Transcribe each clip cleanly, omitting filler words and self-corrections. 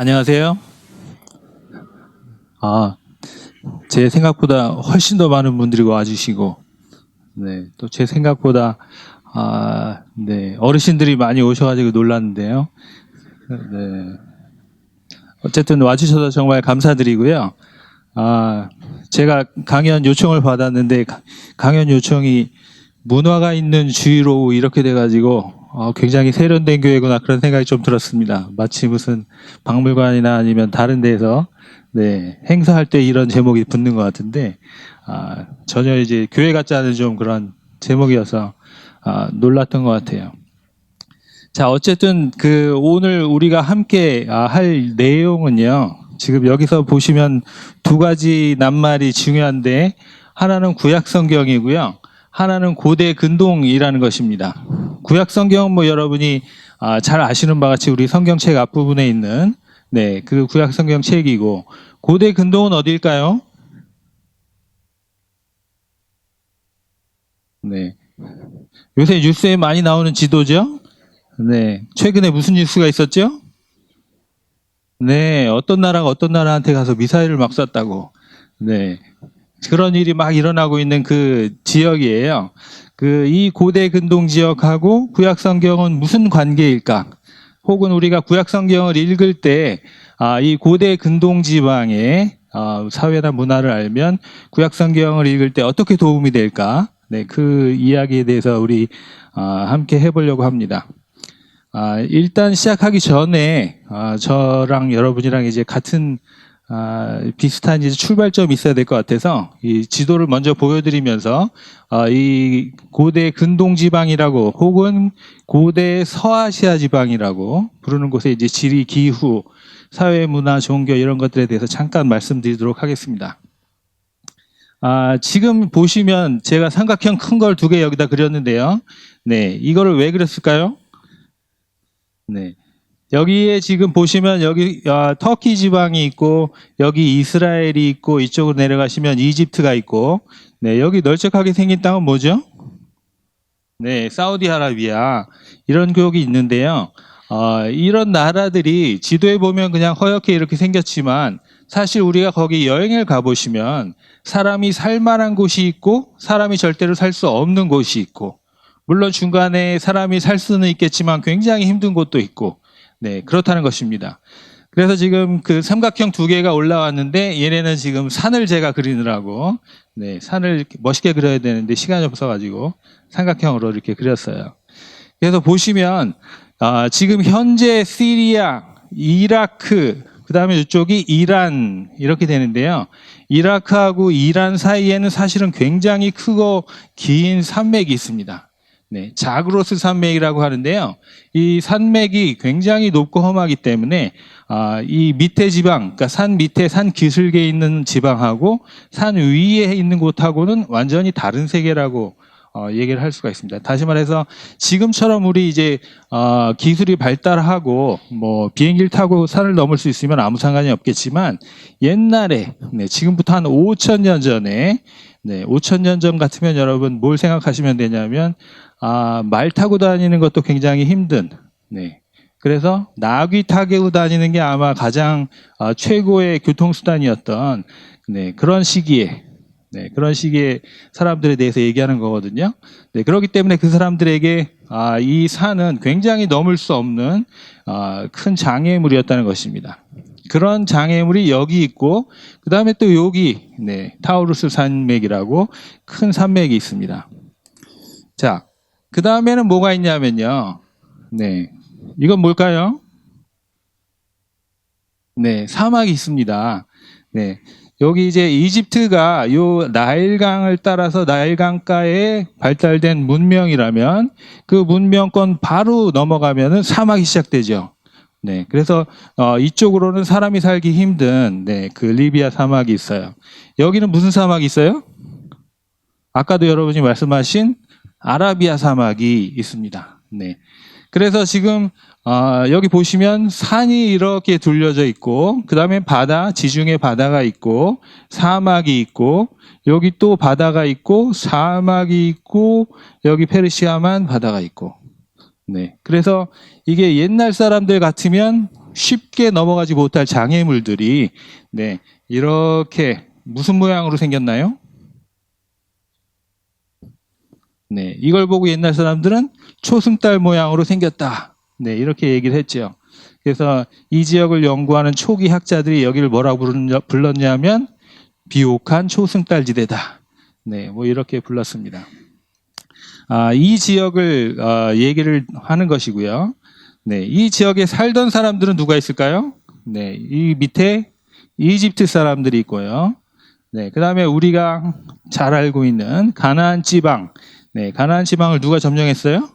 안녕하세요. 제 생각보다 훨씬 더 많은 분들이 와주시고, 네, 또 제 생각보다, 네, 어르신들이 많이 오셔가지고 놀랐는데요. 네. 어쨌든 와주셔서 정말 감사드리고요. 제가 강연 요청을 받았는데, 강연 요청이 문화가 있는 주의로 이렇게 돼가지고, 굉장히 세련된 교회구나 그런 생각이 좀 들었습니다. 마치 무슨 박물관이나 아니면 다른 데서 네, 행사할 때 이런 제목이 붙는 것 같은데, 전혀 이제 교회 같지 않은 좀 그런 제목이어서 놀랐던 것 같아요. 자, 어쨌든 오늘 우리가 함께 할 내용은요. 지금 여기서 보시면 두 가지 낱말이 중요한데, 하나는 구약 성경이고요. 하나는 고대 근동이라는 것입니다. 구약 성경은 뭐 여러분이 잘 아시는 바와 같이 우리 성경책 앞부분에 있는 네, 그 구약 성경 책이고, 고대 근동은 어디일까요? 네. 요새 뉴스에 많이 나오는 지도죠? 네. 최근에 무슨 뉴스가 있었죠? 네. 어떤 나라가 어떤 나라한테 가서 미사일을 막 쐈다고. 네. 그런 일이 막 일어나고 있는 그 지역이에요. 이 고대 근동 지역하고 구약 성경은 무슨 관계일까? 혹은 우리가 구약 성경을 읽을 때, 이 고대 근동 지방의 사회나 문화를 알면 구약 성경을 읽을 때 어떻게 도움이 될까? 네, 그 이야기에 대해서 우리 함께 해보려고 합니다. 일단 시작하기 전에 저랑 여러분이랑 이제 같은 비슷한 이제 출발점이 있어야 될 것 같아서 이 지도를 먼저 보여드리면서 이 고대 근동 지방이라고 혹은 고대 서아시아 지방이라고 부르는 곳에 이제 지리, 기후, 사회, 문화, 종교 이런 것들에 대해서 잠깐 말씀드리도록 하겠습니다. 지금 보시면 제가 삼각형 큰 걸 두 개 여기다 그렸는데요. 네, 이거를 왜 그렸을까요? 네. 여기에 지금 보시면 여기 터키 지방이 있고 여기 이스라엘이 있고 이쪽으로 내려가시면 이집트가 있고 네, 여기 널찍하게 생긴 땅은 뭐죠? 네, 사우디아라비아 이런 쪽이 있는데요. 이런 나라들이 지도에 보면 그냥 허옇게 이렇게 생겼지만 사실 우리가 거기 여행을 가보시면 사람이 살 만한 곳이 있고 사람이 절대로 살 수 없는 곳이 있고 물론 중간에 사람이 살 수는 있겠지만 굉장히 힘든 곳도 있고 네, 그렇다는 것입니다. 그래서 지금 그 삼각형 두 개가 올라왔는데 얘네는 지금 산을 제가 그리느라고 네, 산을 이렇게 멋있게 그려야 되는데 시간이 없어가지고 삼각형으로 이렇게 그렸어요. 그래서 보시면 지금 현재 시리아, 이라크, 그 다음에 이쪽이 이란 이렇게 되는데요. 이라크하고 이란 사이에는 사실은 굉장히 크고 긴 산맥이 있습니다. 네, 자그로스 산맥이라고 하는데요. 이 산맥이 굉장히 높고 험하기 때문에 이 밑에 지방, 그러니까 산 밑에 산 기슭에 있는 지방하고 산 위에 있는 곳하고는 완전히 다른 세계라고 얘기를 할 수가 있습니다. 다시 말해서 지금처럼 우리 이제 기술이 발달하고 뭐 비행기를 타고 산을 넘을 수 있으면 아무 상관이 없겠지만 옛날에 네, 지금부터 한 5천 년 전에 네, 5천 년 전 같으면 여러분 뭘 생각하시면 되냐면 말 타고 다니는 것도 굉장히 힘든 네. 그래서 나귀 타고 다니는 게 아마 가장 최고의 교통수단이었던 네, 그런 시기에 네, 그런 시기의 사람들에 대해서 얘기하는 거거든요. 네, 그렇기 때문에 그 사람들에게 이 산은 굉장히 넘을 수 없는 큰 장애물이었다는 것입니다. 그런 장애물이 여기 있고 그 다음에 또 여기 네, 타우루스 산맥이라고 큰 산맥이 있습니다. 자, 그 다음에는 뭐가 있냐면요. 네, 이건 뭘까요? 네, 사막이 있습니다. 네. 여기 이제 이집트가 요 나일강을 따라서 나일강가에 발달된 문명이라면 그 문명권 바로 넘어가면은 사막이 시작되죠. 네. 그래서 이쪽으로는 사람이 살기 힘든 네, 그 리비아 사막이 있어요. 여기는 무슨 사막이 있어요? 아까도 여러분이 말씀하신 아라비아 사막이 있습니다. 네. 그래서 지금 여기 보시면 산이 이렇게 둘려져 있고 그 다음에 바다, 지중해 바다가 있고 사막이 있고 여기 또 바다가 있고 사막이 있고 여기 페르시아만 바다가 있고 네. 그래서 이게 옛날 사람들 같으면 쉽게 넘어가지 못할 장애물들이 네, 이렇게 무슨 모양으로 생겼나요? 네, 이걸 보고 옛날 사람들은 초승달 모양으로 생겼다. 네, 이렇게 얘기를 했죠. 그래서 이 지역을 연구하는 초기 학자들이 여기를 뭐라고 불렀냐면 비옥한 초승달지대다. 네, 뭐 이렇게 불렀습니다. 이 지역을 얘기를 하는 것이고요. 네, 이 지역에 살던 사람들은 누가 있을까요? 네, 이 밑에 이집트 사람들이 있고요. 네, 그 다음에 우리가 잘 알고 있는 가나안 지방. 네, 가나안 지방을 누가 점령했어요?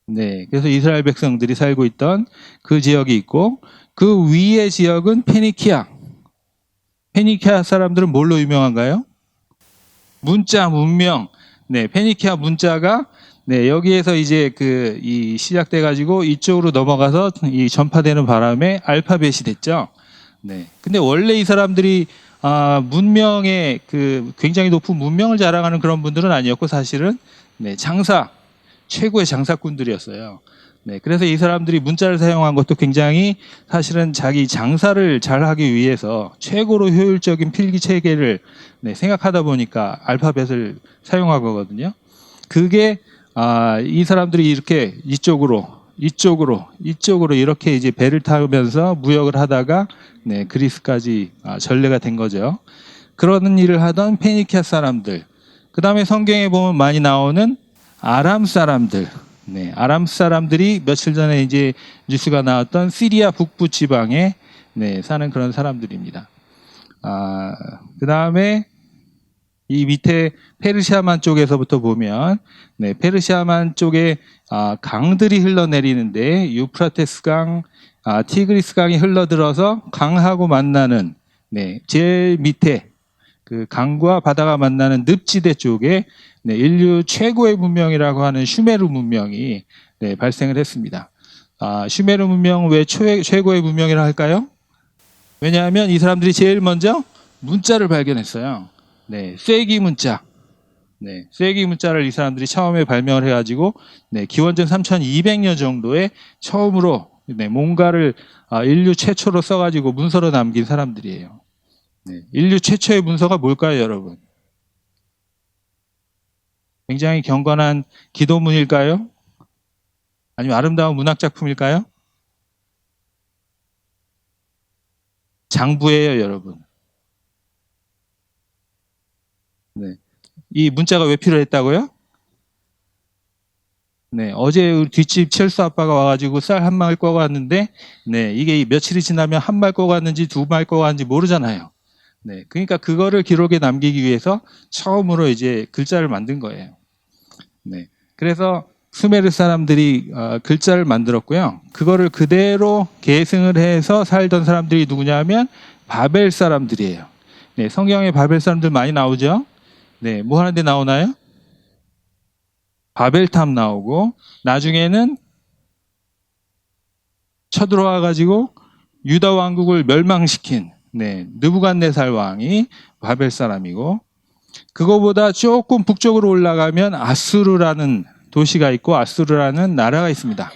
네, 그래서 이스라엘 백성들이 살고 있던 그 지역이 있고 그 위의 지역은 페니키아. 페니키아 사람들은 뭘로 유명한가요? 문자, 문명. 네, 페니키아 문자가 네, 여기에서 이제 이 시작돼 가지고 이쪽으로 넘어가서 이 전파되는 바람에 알파벳이 됐죠. 네. 근데 원래 이 사람들이 문명의 굉장히 높은 문명을 자랑하는 그런 분들은 아니었고 사실은 네, 최고의 장사꾼들이었어요. 네, 그래서 이 사람들이 문자를 사용한 것도 굉장히 사실은 자기 장사를 잘 하기 위해서 최고로 효율적인 필기 체계를 네, 생각하다 보니까 알파벳을 사용한 거거든요. 그게 이 사람들이 이렇게 이쪽으로 이렇게 이제 배를 타면서 무역을 하다가 네, 그리스까지 전래가 된 거죠. 그런 일을 하던 페니키아 사람들. 그 다음에 성경에 보면 많이 나오는 아람 사람들. 네, 아람 사람들이 며칠 전에 이제 뉴스가 나왔던 시리아 북부 지방에 네, 사는 그런 사람들입니다. 그 다음에 이 밑에 페르시아만 쪽에서부터 보면 네, 페르시아만 쪽에 강들이 흘러내리는데 유프라테스 강, 티그리스 강이 흘러들어서 강하고 만나는 네, 제일 밑에 그 강과 바다가 만나는 늪지대 쪽에 네, 인류 최고의 문명이라고 하는 슈메르 문명이 네, 발생을 했습니다. 슈메르 문명은 왜 최고의 문명이라 할까요? 왜냐하면 이 사람들이 제일 먼저 문자를 발견했어요. 네, 쐐기 문자. 네, 쐐기 문자를 이 사람들이 처음에 발명을 해가지고 네, 기원전 3200년 정도에 처음으로 네, 뭔가를 인류 최초로 써가지고 문서로 남긴 사람들이에요. 네, 인류 최초의 문서가 뭘까요, 여러분? 굉장히 경건한 기도문일까요? 아니면 아름다운 문학작품일까요? 장부예요, 여러분. 네. 이 문자가 왜 필요했다고요? 네, 어제 우리 뒷집 철수 아빠가 와가지고 쌀 한 마을 꺼고 왔는데, 네, 이게 며칠이 지나면 한 말 꺼고 왔는지 두 말 꺼고 왔는지 모르잖아요. 네, 그러니까 그거를 기록에 남기기 위해서 처음으로 이제 글자를 만든 거예요. 네, 그래서 수메르 사람들이 글자를 만들었고요. 그거를 그대로 계승을 해서 살던 사람들이 누구냐면 바벨 사람들이에요. 네, 성경에 바벨 사람들 많이 나오죠. 네, 뭐 하는데 나오나요? 바벨탑 나오고 나중에는 쳐들어와 가지고 유다 왕국을 멸망시킨 네, 느부갓네살 왕이 바벨 사람이고 그거보다 조금 북쪽으로 올라가면 아수르라는 도시가 있고 아수르라는 나라가 있습니다.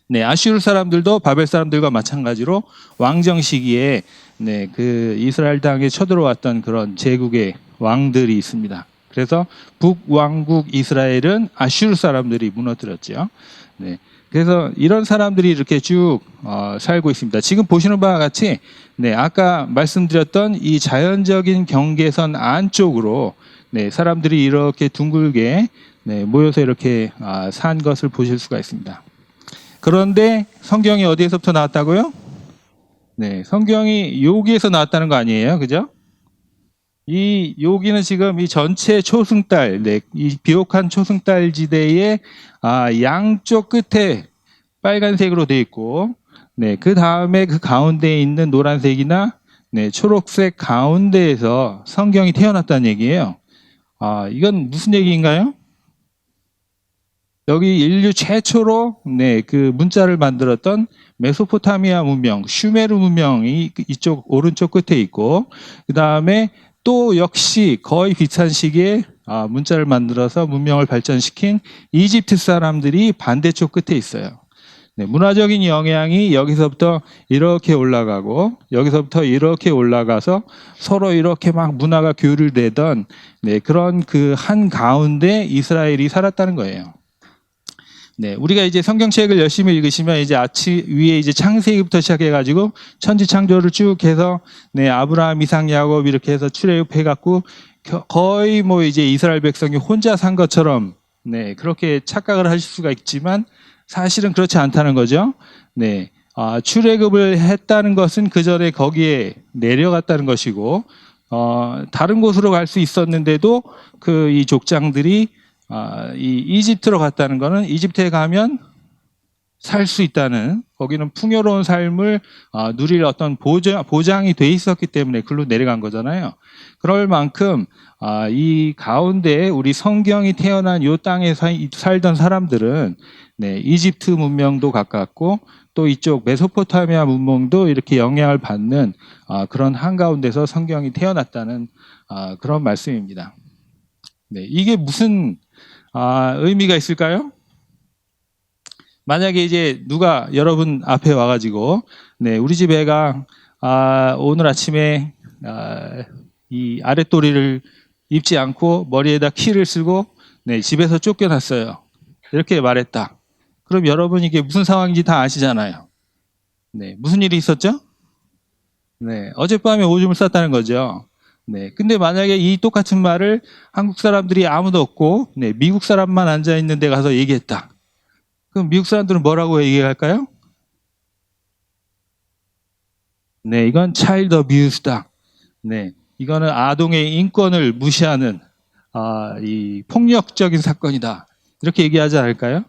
네, 아슈르 사람들도 바벨 사람들과 마찬가지로 왕정 시기에 네, 그 이스라엘 땅에 쳐들어왔던 그런 제국의 왕들이 있습니다. 그래서 북왕국 이스라엘은 아슈르 사람들이 무너뜨렸죠. 네, 그래서 이런 사람들이 이렇게 쭉 살고 있습니다. 지금 보시는 바와 같이 네, 아까 말씀드렸던 이 자연적인 경계선 안쪽으로 네, 사람들이 이렇게 둥글게 네, 모여서 이렇게 산 것을 보실 수가 있습니다. 그런데 성경이 어디에서부터 나왔다고요? 네, 성경이 여기에서 나왔다는 거 아니에요, 그죠? 여기는 지금 이 전체 초승달, 네, 이 비옥한 초승달 지대의 양쪽 끝에 빨간색으로 되어 있고, 네, 그 다음에 그 가운데에 있는 노란색이나 네, 초록색 가운데에서 성경이 태어났다는 얘기예요. 이건 무슨 얘기인가요? 여기 인류 최초로 네, 그 문자를 만들었던 메소포타미아 문명, 슈메르 문명이 이쪽 오른쪽 끝에 있고, 그 다음에 또 역시 거의 비슷한 시기에 문자를 만들어서 문명을 발전시킨 이집트 사람들이 반대쪽 끝에 있어요. 네, 문화적인 영향이 여기서부터 이렇게 올라가고 여기서부터 이렇게 올라가서 서로 이렇게 막 문화가 교류되던 네, 그런 그 한 가운데 이스라엘이 살았다는 거예요. 네, 우리가 이제 성경책을 열심히 읽으시면 이제 아치 위에 이제 창세기부터 시작해가지고 천지 창조를 쭉 해서 네, 아브라함, 이삭, 야곱 이렇게 해서 출애굽해갖고 거의 뭐 이제 이스라엘 백성이 혼자 산 것처럼 네, 그렇게 착각을 하실 수가 있지만 사실은 그렇지 않다는 거죠. 네, 출애굽을 했다는 것은 그 전에 거기에 내려갔다는 것이고 다른 곳으로 갈 수 있었는데도 그 이 족장들이 이 이집트로 갔다는 거는 이집트에 가면 살 수 있다는 거기는 풍요로운 삶을 누릴 어떤 보장이 돼 있었기 때문에 글로 내려간 거잖아요. 그럴 만큼 이 가운데 우리 성경이 태어난 이 땅에 살던 사람들은 네, 이집트 문명도 가깝고 또 이쪽 메소포타미아 문명도 이렇게 영향을 받는 그런 한가운데서 성경이 태어났다는 그런 말씀입니다. 네, 이게 무슨 의미가 있을까요? 만약에 이제 누가 여러분 앞에 와가지고, 네, 우리 집 애가, 오늘 아침에, 이 아랫도리를 입지 않고 머리에다 키를 쓰고, 네, 집에서 쫓겨났어요. 이렇게 말했다. 그럼 여러분 이게 무슨 상황인지 다 아시잖아요. 네, 무슨 일이 있었죠? 네, 어젯밤에 오줌을 쌌다는 거죠. 네, 근데 만약에 이 똑같은 말을 한국 사람들이 아무도 없고, 네, 미국 사람만 앉아 있는 데 가서 얘기했다. 그럼 미국 사람들은 뭐라고 얘기할까요? 네, 이건 차일드 어뷰스다. 네, 이거는 아동의 인권을 무시하는 이 폭력적인 사건이다. 이렇게 얘기하지 않을까요?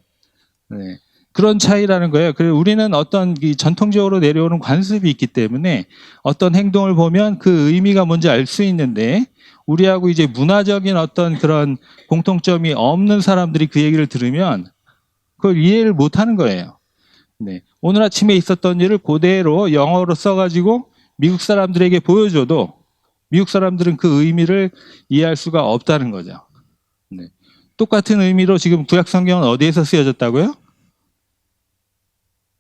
네, 그런 차이라는 거예요. 그리고 우리는 어떤 이 전통적으로 내려오는 관습이 있기 때문에 어떤 행동을 보면 그 의미가 뭔지 알 수 있는데 우리하고 이제 문화적인 어떤 그런 공통점이 없는 사람들이 그 얘기를 들으면 그걸 이해를 못하는 거예요. 네, 오늘 아침에 있었던 일을 그대로 영어로 써가지고 미국 사람들에게 보여줘도 미국 사람들은 그 의미를 이해할 수가 없다는 거죠. 네, 똑같은 의미로 지금 구약 성경은 어디에서 쓰여졌다고요?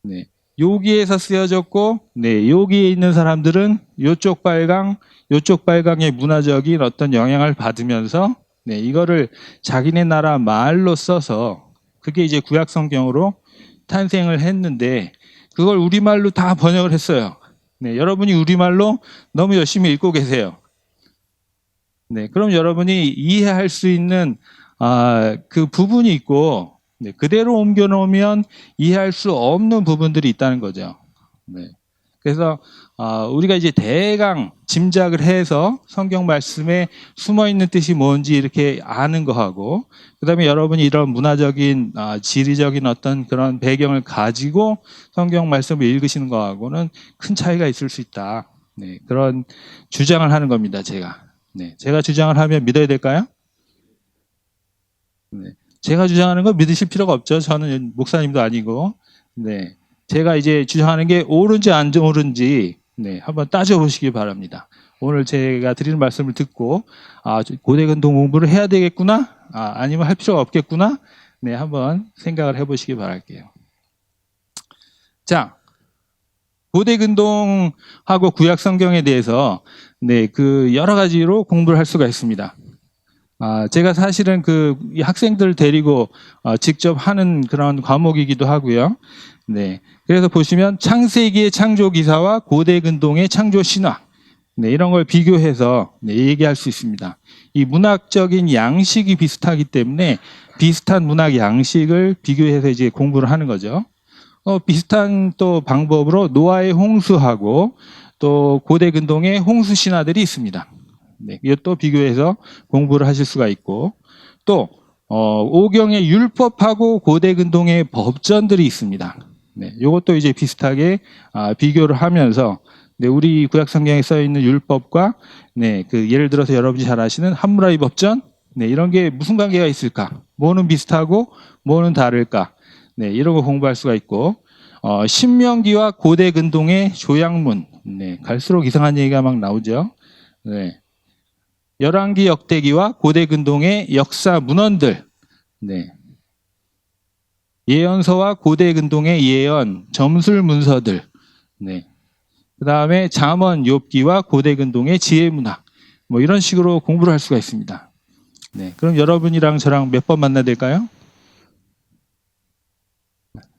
네, 여기에서 쓰여졌고, 네, 여기에 있는 사람들은 요쪽 발강의 문화적인 어떤 영향을 받으면서, 네, 이거를 자기네 나라 말로 써서, 그게 이제 구약 성경으로 탄생을 했는데, 그걸 우리말로 다 번역을 했어요. 네, 여러분이 우리말로 너무 열심히 읽고 계세요. 네, 그럼 여러분이 이해할 수 있는, 그 부분이 있고, 네, 그대로 옮겨 놓으면 이해할 수 없는 부분들이 있다는 거죠. 네. 그래서 우리가 이제 대강 짐작을 해서 성경 말씀에 숨어 있는 뜻이 뭔지 이렇게 아는 거하고, 그다음에 여러분이 이런 문화적인 지리적인 어떤 그런 배경을 가지고 성경 말씀을 읽으시는 거하고는 큰 차이가 있을 수 있다. 네, 그런 주장을 하는 겁니다, 제가. 네, 제가 주장을 하면 믿어야 될까요? 네. 제가 주장하는 거 믿으실 필요가 없죠. 저는 목사님도 아니고. 네. 제가 이제 주장하는 게 옳은지 안 옳은지 네, 한번 따져보시기 바랍니다. 오늘 제가 드리는 말씀을 듣고 고대근동 공부를 해야 되겠구나? 아니면 할 필요가 없겠구나? 네, 한번 생각을 해보시기 바랄게요. 자, 고대근동하고 구약성경에 대해서 네, 그 여러 가지로 공부를 할 수가 있습니다. 제가 사실은 그 학생들 데리고 직접 하는 그런 과목이기도 하고요. 네. 그래서 보시면 창세기의 창조 기사와 고대 근동의 창조 신화. 네, 이런 걸 비교해서 네, 얘기할 수 있습니다. 이 문학적인 양식이 비슷하기 때문에 비슷한 문학 양식을 비교해서 이제 공부를 하는 거죠. 비슷한 또 방법으로 노아의 홍수하고 또 고대 근동의 홍수 신화들이 있습니다. 네, 이것도 비교해서 공부를 하실 수가 있고 또 오경의 율법하고 고대 근동의 법전들이 있습니다. 네, 이것도 이제 비슷하게 비교를 하면서 네, 우리 구약 성경에 써 있는 율법과 네, 그 예를 들어서 여러분이 잘 아시는 함무라비 법전 네, 이런 게 무슨 관계가 있을까? 뭐는 비슷하고 뭐는 다를까? 네, 이런 거 공부할 수가 있고 신명기와 고대 근동의 조약문 네, 갈수록 이상한 얘기가 막 나오죠. 네. 열왕기 역대기와 고대 근동의 역사 문헌들. 네. 예언서와 고대 근동의 예언, 점술 문서들. 네. 그다음에 잠언, 욥기와 고대 근동의 지혜 문학. 뭐 이런 식으로 공부를 할 수가 있습니다. 네. 그럼 여러분이랑 저랑 몇 번 만나야 될까요?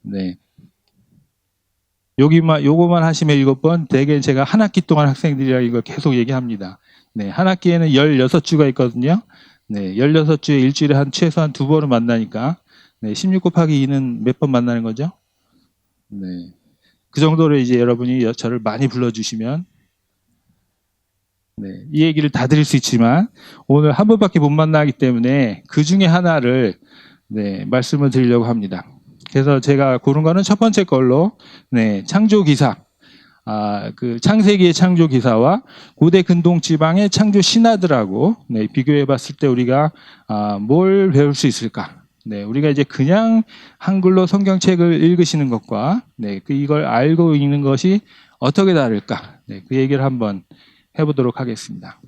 네. 요거만 하시면 7번, 대개 제가 한 학기 동안 학생들이랑 이거 계속 얘기합니다. 네, 한 학기에는 16주가 있거든요. 네, 16주에 일주일에 최소한 2번은 만나니까, 네, 16 곱하기 2는 몇 번 만나는 거죠? 네. 그 정도로 이제 여러분이 저를 많이 불러주시면, 네, 이 얘기를 다 드릴 수 있지만, 오늘 한 번밖에 못 만나기 때문에 그 중에 하나를, 네, 말씀을 드리려고 합니다. 그래서 제가 고른 거는 첫 번째 걸로, 네, 창조 기사. 그 창세기의 창조 기사와 고대 근동 지방의 창조 신화들하고, 네, 비교해 봤을 때 우리가 뭘 배울 수 있을까? 네, 우리가 이제 그냥 한글로 성경책을 읽으시는 것과, 네, 이걸 알고 읽는 것이 어떻게 다를까? 네, 그 얘기를 한번 해보도록 하겠습니다.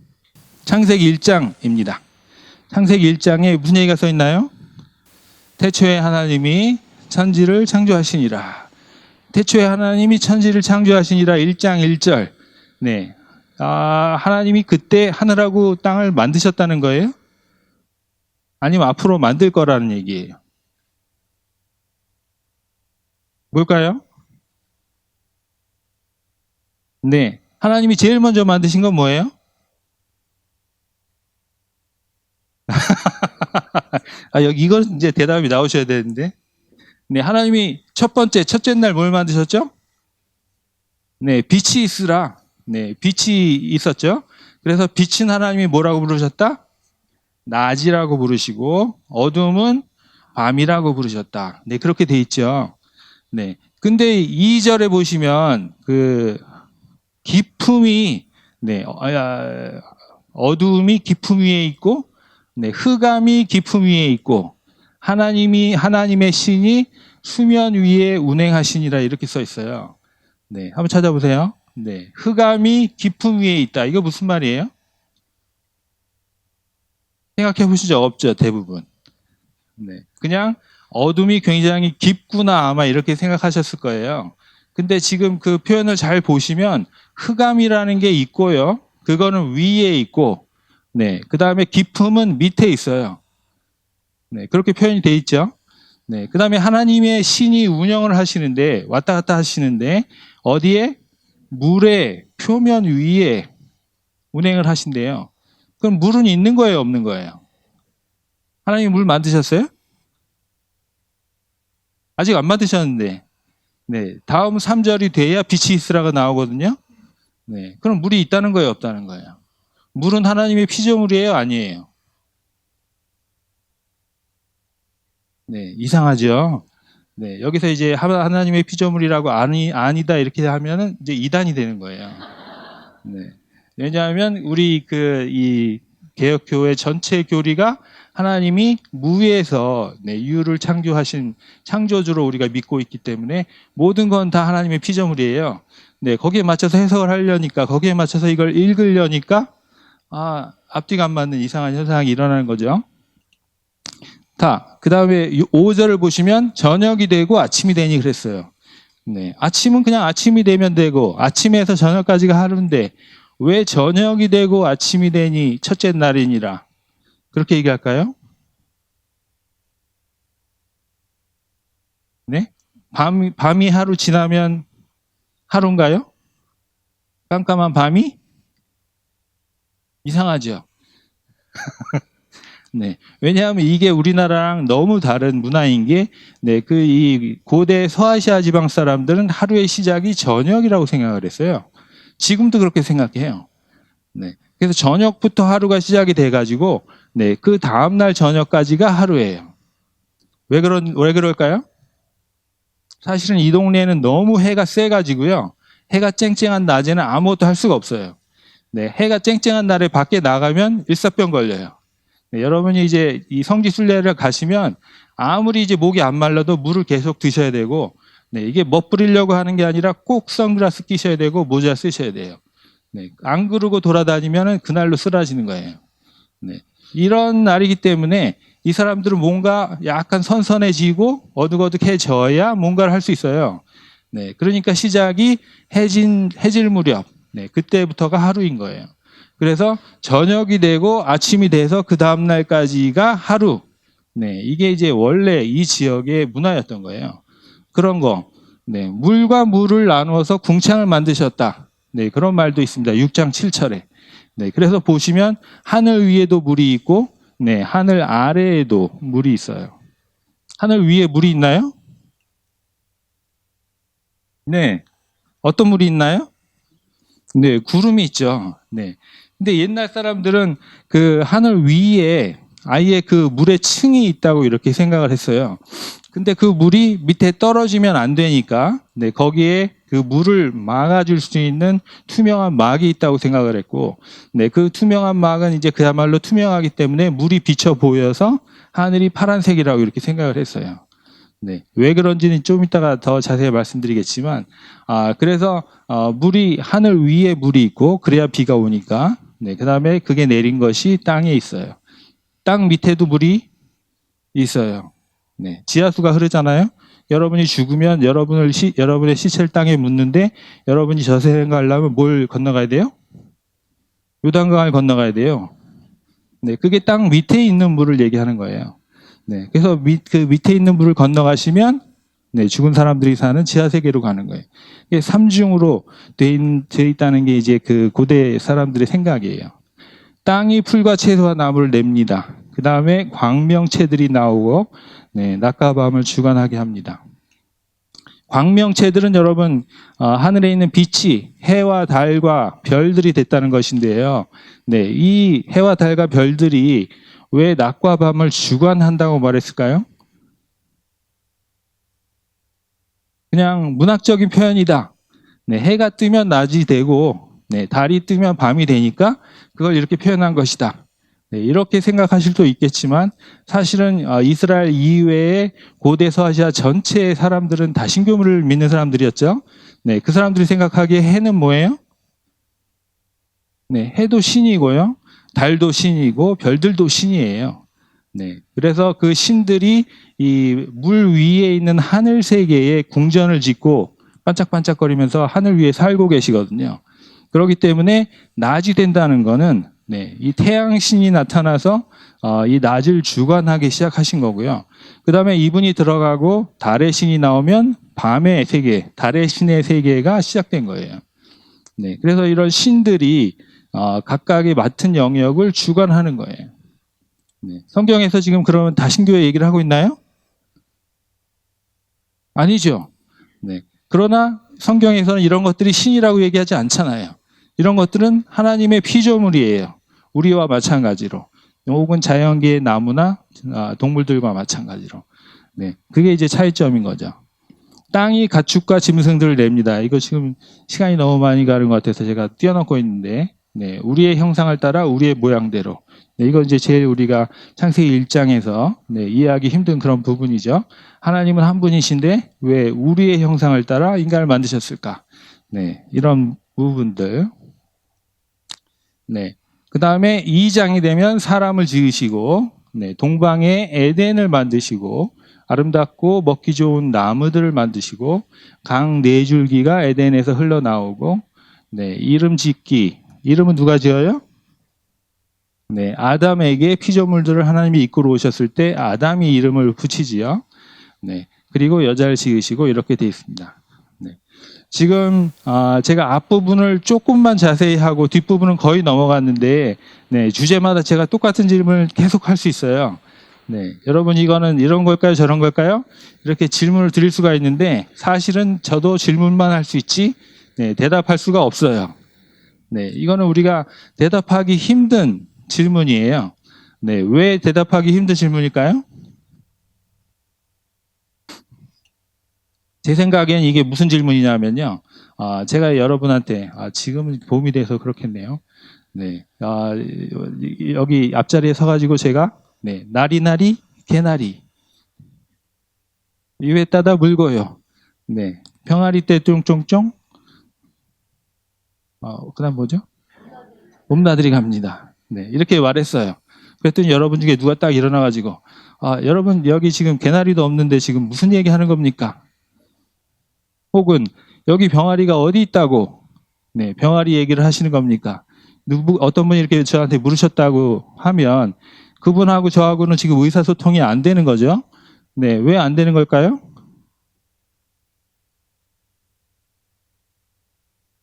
창세기 1장입니다. 창세기 1장에 무슨 얘기가 써 있나요? 태초에 하나님이 천지를 창조하시니라. 태초에 하나님이 천지를 창조하시니라. 1장 1절. 네. 하나님이 그때 하늘하고 땅을 만드셨다는 거예요? 아니면 앞으로 만들 거라는 얘기예요? 뭘까요? 네. 하나님이 제일 먼저 만드신 건 뭐예요? 이건 이제 대답이 나오셔야 되는데. 네. 하나님이 첫째 날 뭘 만드셨죠? 네. 빛이 있으라. 네. 빛이 있었죠. 그래서 빛은 하나님이 뭐라고 부르셨다? 낮이라고 부르시고, 어둠은 밤이라고 부르셨다. 네. 그렇게 돼 있죠. 네. 근데 2절에 보시면 기품이, 네, 어두움이 기품 위에 있고, 네, 흑암이 기품 위에 있고, 하나님의 신이 수면 위에 운행하시니라 이렇게 써 있어요. 네, 한번 찾아보세요. 네, 흑암이 기품 위에 있다. 이거 무슨 말이에요? 생각해 보시죠. 없죠, 대부분. 네, 그냥 어둠이 굉장히 깊구나 아마 이렇게 생각하셨을 거예요. 근데 지금 그 표현을 잘 보시면 흑암이라는 게 있고요. 그거는 위에 있고, 네, 그 다음에 기품은 밑에 있어요. 네, 그렇게 표현이 돼 있죠. 네, 그 다음에 하나님의 신이 운영을 하시는데 왔다 갔다 하시는데 어디에? 물의 표면 위에 운행을 하신대요. 그럼 물은 있는 거예요, 없는 거예요? 하나님이 물 만드셨어요? 아직 안 만드셨는데. 네, 다음 3절이 돼야 빛이 있으라가 나오거든요. 네, 그럼 물이 있다는 거예요, 없다는 거예요? 물은 하나님의 피조물이에요, 아니에요? 네, 이상하죠. 네, 여기서 이제 하나님의 피조물이라고 아니다 이렇게 하면은 이제 이단이 되는 거예요. 네, 왜냐하면 우리 이 개혁교회 전체 교리가 하나님이 무에서, 네, 유를 창조하신 창조주로 우리가 믿고 있기 때문에 모든 건 다 하나님의 피조물이에요. 네, 거기에 맞춰서 해석을 하려니까, 거기에 맞춰서 이걸 읽으려니까, 앞뒤가 안 맞는 이상한 현상이 일어나는 거죠. 그 다음에 5절을 보시면 저녁이 되고 아침이 되니 그랬어요. 네, 아침은 그냥 아침이 되면 되고, 아침에서 저녁까지가 하루인데, 왜 저녁이 되고 아침이 되니 첫째 날이니라. 그렇게 얘기할까요? 네? 밤이 하루 지나면 하루인가요? 깜깜한 밤이? 이상하죠? 네. 왜냐하면 이게 우리나라랑 너무 다른 문화인 게, 네, 이 고대 서아시아 지방 사람들은 하루의 시작이 저녁이라고 생각을 했어요. 지금도 그렇게 생각해요. 네. 그래서 저녁부터 하루가 시작이 돼가지고, 네, 그 다음날 저녁까지가 하루예요. 왜 그럴까요? 사실은 이 동네에는 너무 해가 세가지고요. 해가 쨍쨍한 낮에는 아무것도 할 수가 없어요. 네, 해가 쨍쨍한 날에 밖에 나가면 일사병 걸려요. 네, 여러분이 이제 이 성지순례를 가시면 아무리 이제 목이 안 말라도 물을 계속 드셔야 되고, 네, 이게 멋부리려고 하는 게 아니라 꼭 선글라스 끼셔야 되고 모자 쓰셔야 돼요. 네, 안 그러고 돌아다니면 그날로 쓰러지는 거예요. 네, 이런 날이기 때문에 이 사람들은 뭔가 약간 선선해지고 어둑어둑해져야 뭔가를 할 수 있어요. 네, 그러니까 시작이 해질 무렵, 네, 그때부터가 하루인 거예요. 그래서 저녁이 되고 아침이 돼서 그 다음 날까지가 하루. 네, 이게 이제 원래 이 지역의 문화였던 거예요. 그런 거. 네, 물과 물을 나누어서 궁창을 만드셨다. 네, 그런 말도 있습니다. 6장 7절에. 네, 그래서 보시면 하늘 위에도 물이 있고, 네, 하늘 아래에도 물이 있어요. 하늘 위에 물이 있나요? 네. 어떤 물이 있나요? 네, 구름이 있죠. 네. 근데 옛날 사람들은 그 하늘 위에 아예 그 물의 층이 있다고 이렇게 생각을 했어요. 근데 그 물이 밑에 떨어지면 안 되니까, 네, 거기에 그 물을 막아줄 수 있는 투명한 막이 있다고 생각을 했고, 네, 그 투명한 막은 이제 그야말로 투명하기 때문에 물이 비쳐 보여서 하늘이 파란색이라고 이렇게 생각을 했어요. 네, 왜 그런지는 좀 이따가 더 자세히 말씀드리겠지만, 그래서 물이 하늘 위에 물이 있고 그래야 비가 오니까, 네, 그다음에 그게 내린 것이 땅에 있어요. 땅 밑에도 물이 있어요. 네, 지하수가 흐르잖아요. 여러분이 죽으면 여러분의 시체를 땅에 묻는데 여러분이 저 세상 가려면 뭘 건너가야 돼요? 요단강을 건너가야 돼요. 네, 그게 땅 밑에 있는 물을 얘기하는 거예요. 네, 그래서 그 밑에 있는 물을 건너가시면 네, 죽은 사람들이 사는 지하 세계로 가는 거예요. 이게 삼중으로 돼 있다는 게 이제 그 고대 사람들의 생각이에요. 땅이 풀과 채소와 나무를 냅니다. 그 다음에 광명체들이 나오고 네, 낮과 밤을 주관하게 합니다. 광명체들은 여러분 하늘에 있는 빛이 해와 달과 별들이 됐다는 것인데요. 네, 이 해와 달과 별들이 왜 낮과 밤을 주관한다고 말했을까요? 그냥 문학적인 표현이다. 네, 해가 뜨면 낮이 되고 네, 달이 뜨면 밤이 되니까 그걸 이렇게 표현한 것이다. 네, 이렇게 생각하실 수도 있겠지만 사실은 이스라엘 이외의 고대 서아시아 전체의 사람들은 다 신교물을 믿는 사람들이었죠. 네, 그 사람들이 생각하기에 해는 뭐예요? 네, 해도 신이고요. 달도 신이고 별들도 신이에요. 네, 그래서 그 신들이 이 물 위에 있는 하늘 세계에 궁전을 짓고 반짝반짝거리면서 하늘 위에 살고 계시거든요. 그렇기 때문에 낮이 된다는 거는 네, 이 태양신이 나타나서 이 낮을 주관하기 시작하신 거고요. 그 다음에 이분이 들어가고 달의 신이 나오면 밤의 세계, 달의 신의 세계가 시작된 거예요. 네, 그래서 이런 신들이 각각의 맡은 영역을 주관하는 거예요. 네, 성경에서 지금 그러면 다신교회 얘기를 하고 있나요? 아니죠. 네. 그러나 성경에서는 이런 것들이 신이라고 얘기하지 않잖아요. 이런 것들은 하나님의 피조물이에요. 우리와 마찬가지로. 혹은 자연계의 나무나 동물들과 마찬가지로. 네. 그게 이제 차이점인 거죠. 땅이 가축과 짐승들을 냅니다. 이거 지금 시간이 너무 많이 가는 것 같아서 제가 띄워놓고 있는데, 네. 우리의 형상을 따라 우리의 모양대로. 네. 이건 이제 제일 우리가 창세기 1장에서 네, 이해하기 힘든 그런 부분이죠. 하나님은 한 분이신데 왜 우리의 형상을 따라 인간을 만드셨을까? 네. 이런 부분들. 네. 그 다음에 2장이 되면 사람을 지으시고, 네, 동방에 에덴을 만드시고, 아름답고 먹기 좋은 나무들을 만드시고, 강 네 줄기가 에덴에서 흘러나오고, 네, 이름 짓기. 이름은 누가 지어요? 네, 아담에게 피조물들을 하나님이 이끌어 오셨을 때 아담이 이름을 붙이지요. 네, 그리고 여자를 지으시고 이렇게 되어 있습니다. 네. 지금 제가 앞부분을 조금만 자세히 하고 뒷부분은 거의 넘어갔는데 네, 주제마다 제가 똑같은 질문을 계속 할 수 있어요. 네, 여러분 이거는 이런 걸까요? 저런 걸까요? 이렇게 질문을 드릴 수가 있는데 사실은 저도 질문만 할 수 있지 네, 대답할 수가 없어요. 네, 이거는 우리가 대답하기 힘든 질문이에요. 네, 왜 대답하기 힘든 질문일까요? 제 생각엔 이게 무슨 질문이냐면요. 제가 여러분한테 지금은 도움이 돼서 그렇겠네요. 네, 여기 앞자리에 서가지고 제가 네, 나리나리 개나리 입에 따다 물고요. 네, 병아리 때 쫑쫑쫑. 그다음 뭐죠? 봄나들이 갑니다. 네, 이렇게 말했어요. 그랬더니 여러분 중에 누가 딱 일어나가지고 여러분 여기 지금 개나리도 없는데 지금 무슨 얘기하는 겁니까? 혹은 여기 병아리가 어디 있다고 네, 병아리 얘기를 하시는 겁니까? 어떤 분이 이렇게 저한테 물으셨다고 하면 그분하고 저하고는 지금 의사소통이 안 되는 거죠. 네, 왜 안 되는 걸까요?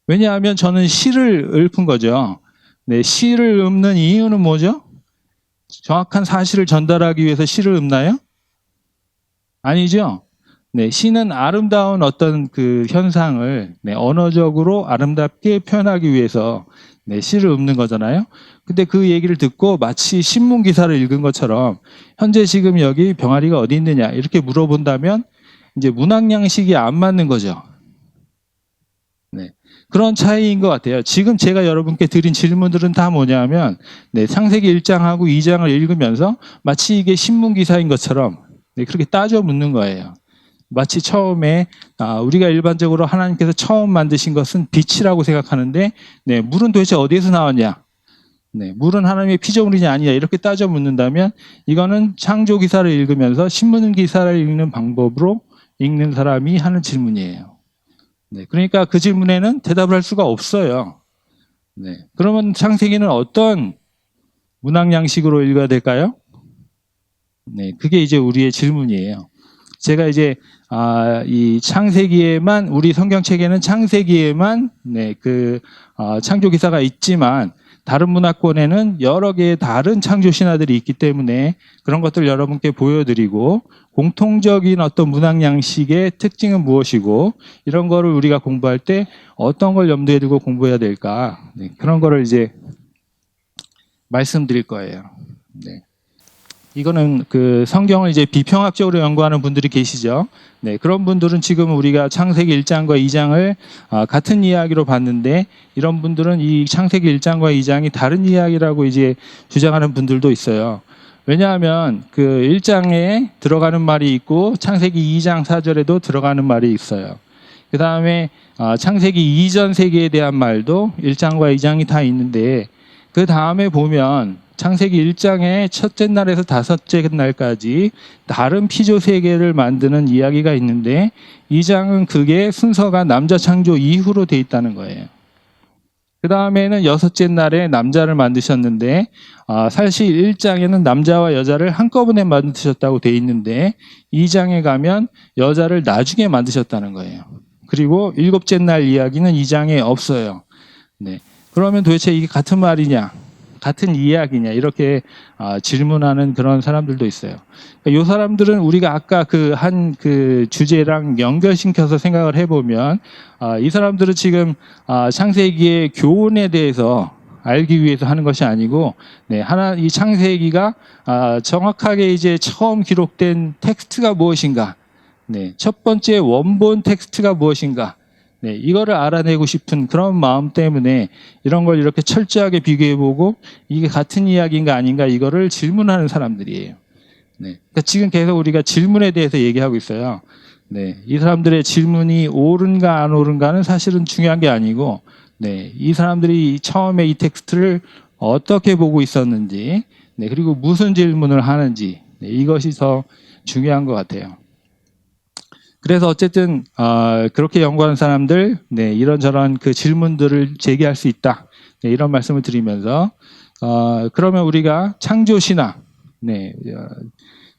왜냐하면 저는 시를 읊은 거죠. 네, 시를 읊는 이유는 뭐죠? 정확한 사실을 전달하기 위해서 시를 읊나요? 아니죠. 네, 시는 아름다운 어떤 그 현상을 네, 언어적으로 아름답게 표현하기 위해서 네, 시를 읊는 거잖아요. 근데 그 얘기를 듣고 마치 신문 기사를 읽은 것처럼 현재 지금 여기 병아리가 어디 있느냐 이렇게 물어본다면 이제 문학 양식이 안 맞는 거죠. 네. 그런 차이인 것 같아요. 지금 제가 여러분께 드린 질문들은 다 뭐냐면 네, 창세기 1장하고 2장을 읽으면서 마치 이게 신문 기사인 것처럼 네, 그렇게 따져 묻는 거예요. 마치 처음에 우리가 일반적으로 하나님께서 처음 만드신 것은 빛이라고 생각하는데 네, 물은 도대체 어디에서 나왔냐? 네, 물은 하나님의 피조물이냐 아니냐 이렇게 따져 묻는다면 이거는 창조 기사를 읽으면서 신문 기사를 읽는 방법으로 읽는 사람이 하는 질문이에요. 네, 그러니까 그 질문에는 대답을 할 수가 없어요. 네, 그러면 창세기는 어떤 문학 양식으로 읽어야 될까요? 네, 그게 이제 우리의 질문이에요. 제가 이제 이 창세기에만 우리 성경책에는 창세기에만 네, 그 창조 기사가 있지만 다른 문화권에는 여러 개의 다른 창조 신화들이 있기 때문에 그런 것들 여러분께 보여드리고 공통적인 어떤 문학 양식의 특징은 무엇이고 이런 거를 우리가 공부할 때 어떤 걸 염두에 두고 공부해야 될까 네, 그런 거를 이제 말씀드릴 거예요. 네. 이거는 그 성경을 이제 비평학적으로 연구하는 분들이 계시죠. 네, 그런 분들은 지금 우리가 창세기 1장과 2장을 같은 이야기로 봤는데 이런 분들은 이 창세기 1장과 2장이 다른 이야기라고 이제 주장하는 분들도 있어요. 왜냐하면 그 1장에 들어가는 말이 있고 창세기 2장 4절에도 들어가는 말이 있어요. 그 다음에 창세기 이전 세계에 대한 말도 1장과 2장이 다 있는데 그 다음에 보면 창세기 1장의 첫째 날에서 다섯째 날까지 다른 피조 세계를 만드는 이야기가 있는데 2장은 그게 순서가 남자 창조 이후로 돼 있다는 거예요. 그 다음에는 여섯째 날에 남자를 만드셨는데 사실 1장에는 남자와 여자를 한꺼번에 만드셨다고 돼 있는데 2장에 가면 여자를 나중에 만드셨다는 거예요. 그리고 일곱째 날 이야기는 2장에 없어요. 네. 그러면 도대체 이게 같은 말이냐? 같은 이야기냐 이렇게 질문하는 그런 사람들도 있어요. 이 사람들은 우리가 아까 그 한 그 주제랑 연결시켜서 생각을 해보면 이 사람들은 지금 창세기의 교훈에 대해서 알기 위해서 하는 것이 아니고 네, 이 창세기가 정확하게 이제 처음 기록된 텍스트가 무엇인가, 네, 첫 번째 원본 텍스트가 무엇인가. 네, 이거를 알아내고 싶은 그런 마음 때문에 이런 걸 이렇게 철저하게 비교해보고 이게 같은 이야기인가 아닌가 이거를 질문하는 사람들이에요. 네, 그러니까 지금 계속 우리가 질문에 대해서 얘기하고 있어요. 네, 이 사람들의 질문이 옳은가 안 옳은가는 사실은 중요한 게 아니고, 네, 이 사람들이 처음에 이 텍스트를 어떻게 보고 있었는지, 네, 그리고 무슨 질문을 하는지, 네, 이것이 더 중요한 것 같아요. 그래서 어쨌든 그렇게 연구하는 사람들 네, 이런저런 그 질문들을 제기할 수 있다. 네, 이런 말씀을 드리면서 그러면 우리가 창조 신화, 네,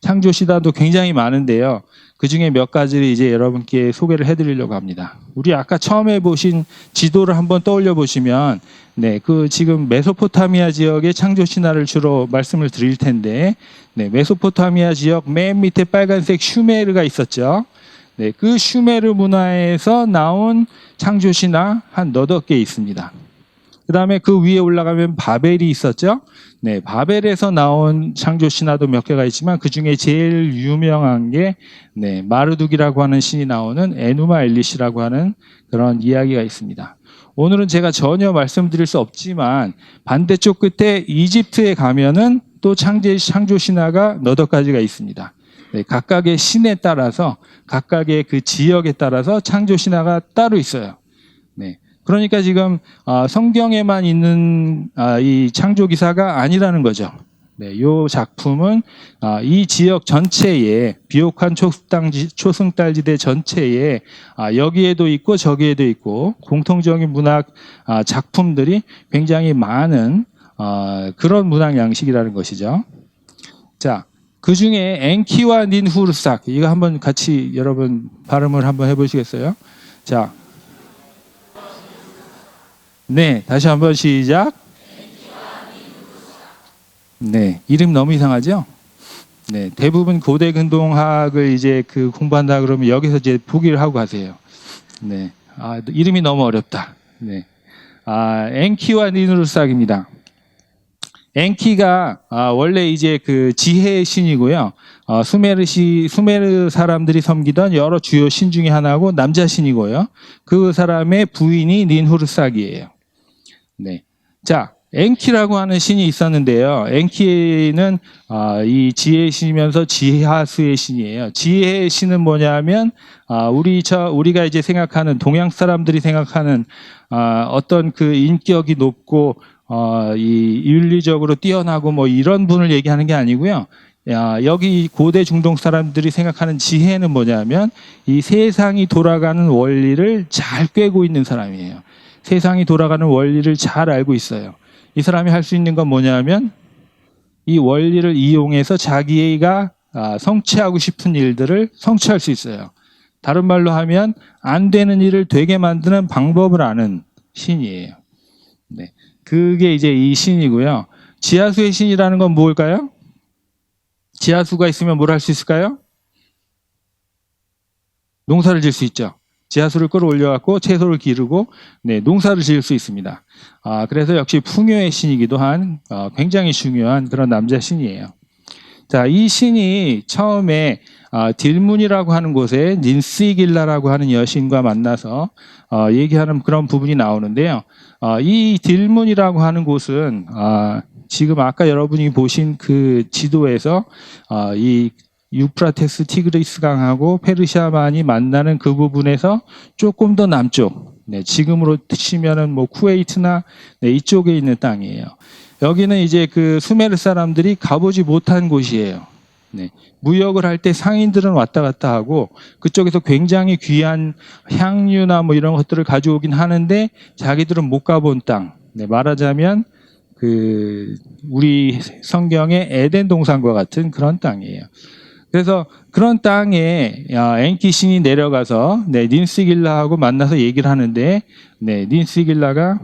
창조 신화도 굉장히 많은데요. 그 중에 몇 가지를 이제 여러분께 소개를 해드리려고 합니다. 우리 아까 처음에 보신 지도를 한번 떠올려 보시면, 네, 그 지금 메소포타미아 지역의 창조 신화를 주로 말씀을 드릴 텐데, 네, 메소포타미아 지역 맨 밑에 빨간색 슈메르가 있었죠. 네, 그 슈메르 문화에서 나온 창조 신화 한 너댓 개 있습니다. 그 다음에 그 위에 올라가면 바벨이 있었죠. 네, 바벨에서 나온 창조 신화도 몇 개가 있지만 그 중에 제일 유명한 게 네, 마르둑이라고 하는 신이 나오는 에누마 엘리시라고 하는 그런 이야기가 있습니다. 오늘은 제가 전혀 말씀드릴 수 없지만 반대쪽 끝에 이집트에 가면은 또 창조 신화가 너댓 가지가 있습니다. 네, 각각의 신에 따라서 각각의 그 지역에 따라서 창조 신화가 따로 있어요. 네, 그러니까 지금 성경에만 있는 이 창조 기사가 아니라는 거죠. 네, 요 작품은 이 지역 전체에 비옥한 초승달지대 전체에 여기에도 있고 저기에도 있고 공통적인 문학 작품들이 굉장히 많은 그런 문학 양식이라는 것이죠. 자, 그 중에 엔키와 닌후르삭 이거 한번 같이 여러분 발음을 한번 해보시겠어요? 자, 네, 다시 한번 시작. 네, 이름 너무 이상하죠? 네, 대부분 고대 근동학을 이제 그 공부한다 그러면 여기서 이제 포기를 하고 가세요. 네, 이름이 너무 어렵다. 네, 엔키와 니누르삭입니다. 엔키가 원래 이제 그 지혜의 신이고요. 수메르 사람들이 섬기던 여러 주요 신 중에 하나고 남자 신이고요. 그 사람의 부인이 닌후르삭이에요. 네, 자. 엔키라고 하는 신이 있었는데요. 엔키는 이 지혜의 신이면서 지하수의 신이에요. 지혜의 신은 뭐냐면 우리가 이제 생각하는 동양 사람들이 생각하는 어떤 그 인격이 높고 이 윤리적으로 뛰어나고 뭐 이런 분을 얘기하는 게 아니고요. 여기 고대 중동 사람들이 생각하는 지혜는 뭐냐면 이 세상이 돌아가는 원리를 잘 꿰고 있는 사람이에요. 세상이 돌아가는 원리를 잘 알고 있어요. 이 사람이 할 수 있는 건 뭐냐면 이 원리를 이용해서 자기가 성취하고 싶은 일들을 성취할 수 있어요. 다른 말로 하면 안 되는 일을 되게 만드는 방법을 아는 신이에요. 네, 그게 이제 이 신이고요. 지하수의 신이라는 건 뭘까요? 지하수가 있으면 뭘 할 수 있을까요? 농사를 지을 수 있죠. 지하수를 끌어올려갖고 채소를 기르고 농사를 지을 수 있습니다. 그래서 역시 풍요의 신이기도 한 굉장히 중요한 그런 남자 신이에요. 자, 이 신이 처음에 딜문이라고 하는 곳에 닌시길라라고 하는 여신과 만나서 얘기하는 그런 부분이 나오는데요. 이 딜문이라고 하는 곳은 지금 아까 여러분이 보신 그 지도에서 이 유프라테스 티그리스 강하고 페르시아만이 만나는 그 부분에서 조금 더 남쪽, 지금으로 치면은 뭐 쿠웨이트나 이쪽에 있는 땅이에요. 여기는 이제 그 수메르 사람들이 가보지 못한 곳이에요. 무역을 할 때 상인들은 왔다 갔다 하고 그쪽에서 굉장히 귀한 향유나 뭐 이런 것들을 가져오긴 하는데 자기들은 못 가본 땅. 말하자면 그 우리 성경의 에덴 동산과 같은 그런 땅이에요. 그래서 그런 땅에 엔키 신이 내려가서 닌스길라하고 만나서 얘기를 하는데 닌스길라가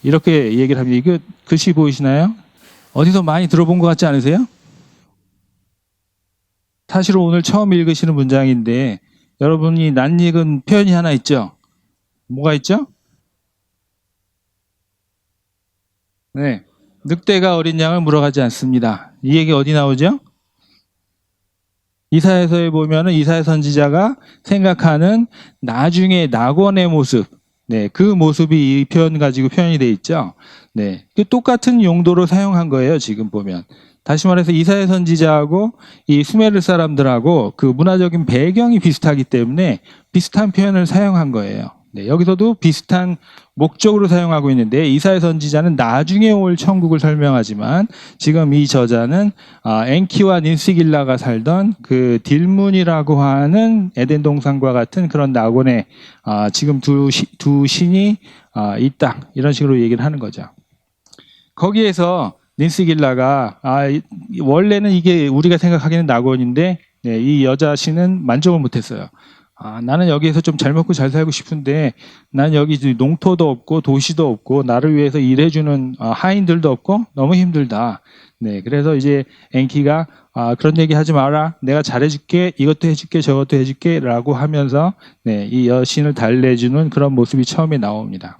이렇게 얘기를 합니다. 이거 글씨 보이시나요? 어디서 많이 들어본 것 같지 않으세요? 사실 오늘 처음 읽으시는 문장인데 여러분이 낯익은 표현이 하나 있죠? 뭐가 있죠? 네, 늑대가 어린 양을 물어가지 않습니다. 이 얘기 어디 나오죠? 이사야서에 보면은 이사야 선지자가 생각하는 나중에 낙원의 모습, 그 모습이 이 표현 가지고 표현이 돼 있죠. 그 똑같은 용도로 사용한 거예요. 지금 보면 다시 말해서 이사야 선지자하고 이 수메르 사람들하고 그 문화적인 배경이 비슷하기 때문에 비슷한 표현을 사용한 거예요. 여기서도 비슷한 목적으로 사용하고 있는데 이사야 선지자는 나중에 올 천국을 설명하지만 지금 이 저자는 엔키와 닌시길라가 살던 그 딜문이라고 하는 에덴 동산과 같은 그런 낙원에 지금 두 신이 있다 이런 식으로 얘기를 하는 거죠. 거기에서 닌시길라가 원래는 이게 우리가 생각하기에는 낙원인데 이 여자 신은 만족을 못했어요. 나는 여기에서 좀 잘 먹고 잘 살고 싶은데 난 여기 농토도 없고 도시도 없고 나를 위해서 일해주는 하인들도 없고 너무 힘들다. 그래서 이제 엔키가 그런 얘기 하지 마라. 내가 잘해줄게. 이것도 해줄게. 저것도 해줄게. 라고 하면서 이 여신을 달래주는 그런 모습이 처음에 나옵니다.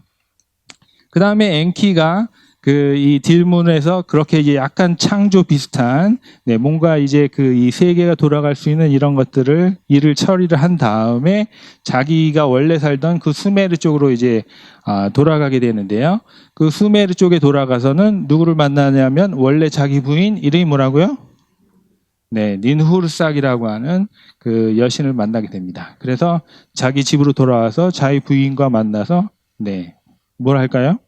그 다음에 엔키가 이 딜문에서 그렇게 이제 약간 창조 비슷한 뭔가 이제 이 세계가 돌아갈 수 있는 이런 것들을 일을 처리를 한 다음에 자기가 원래 살던 그 수메르 쪽으로 이제 돌아가게 되는데요. 그 수메르 쪽에 돌아가서는 누구를 만나냐면 원래 자기 부인 이름이 뭐라고요? 닌후르삭이라고 하는 그 여신을 만나게 됩니다. 그래서 자기 집으로 돌아와서 자기 부인과 만나서 뭘 할까요?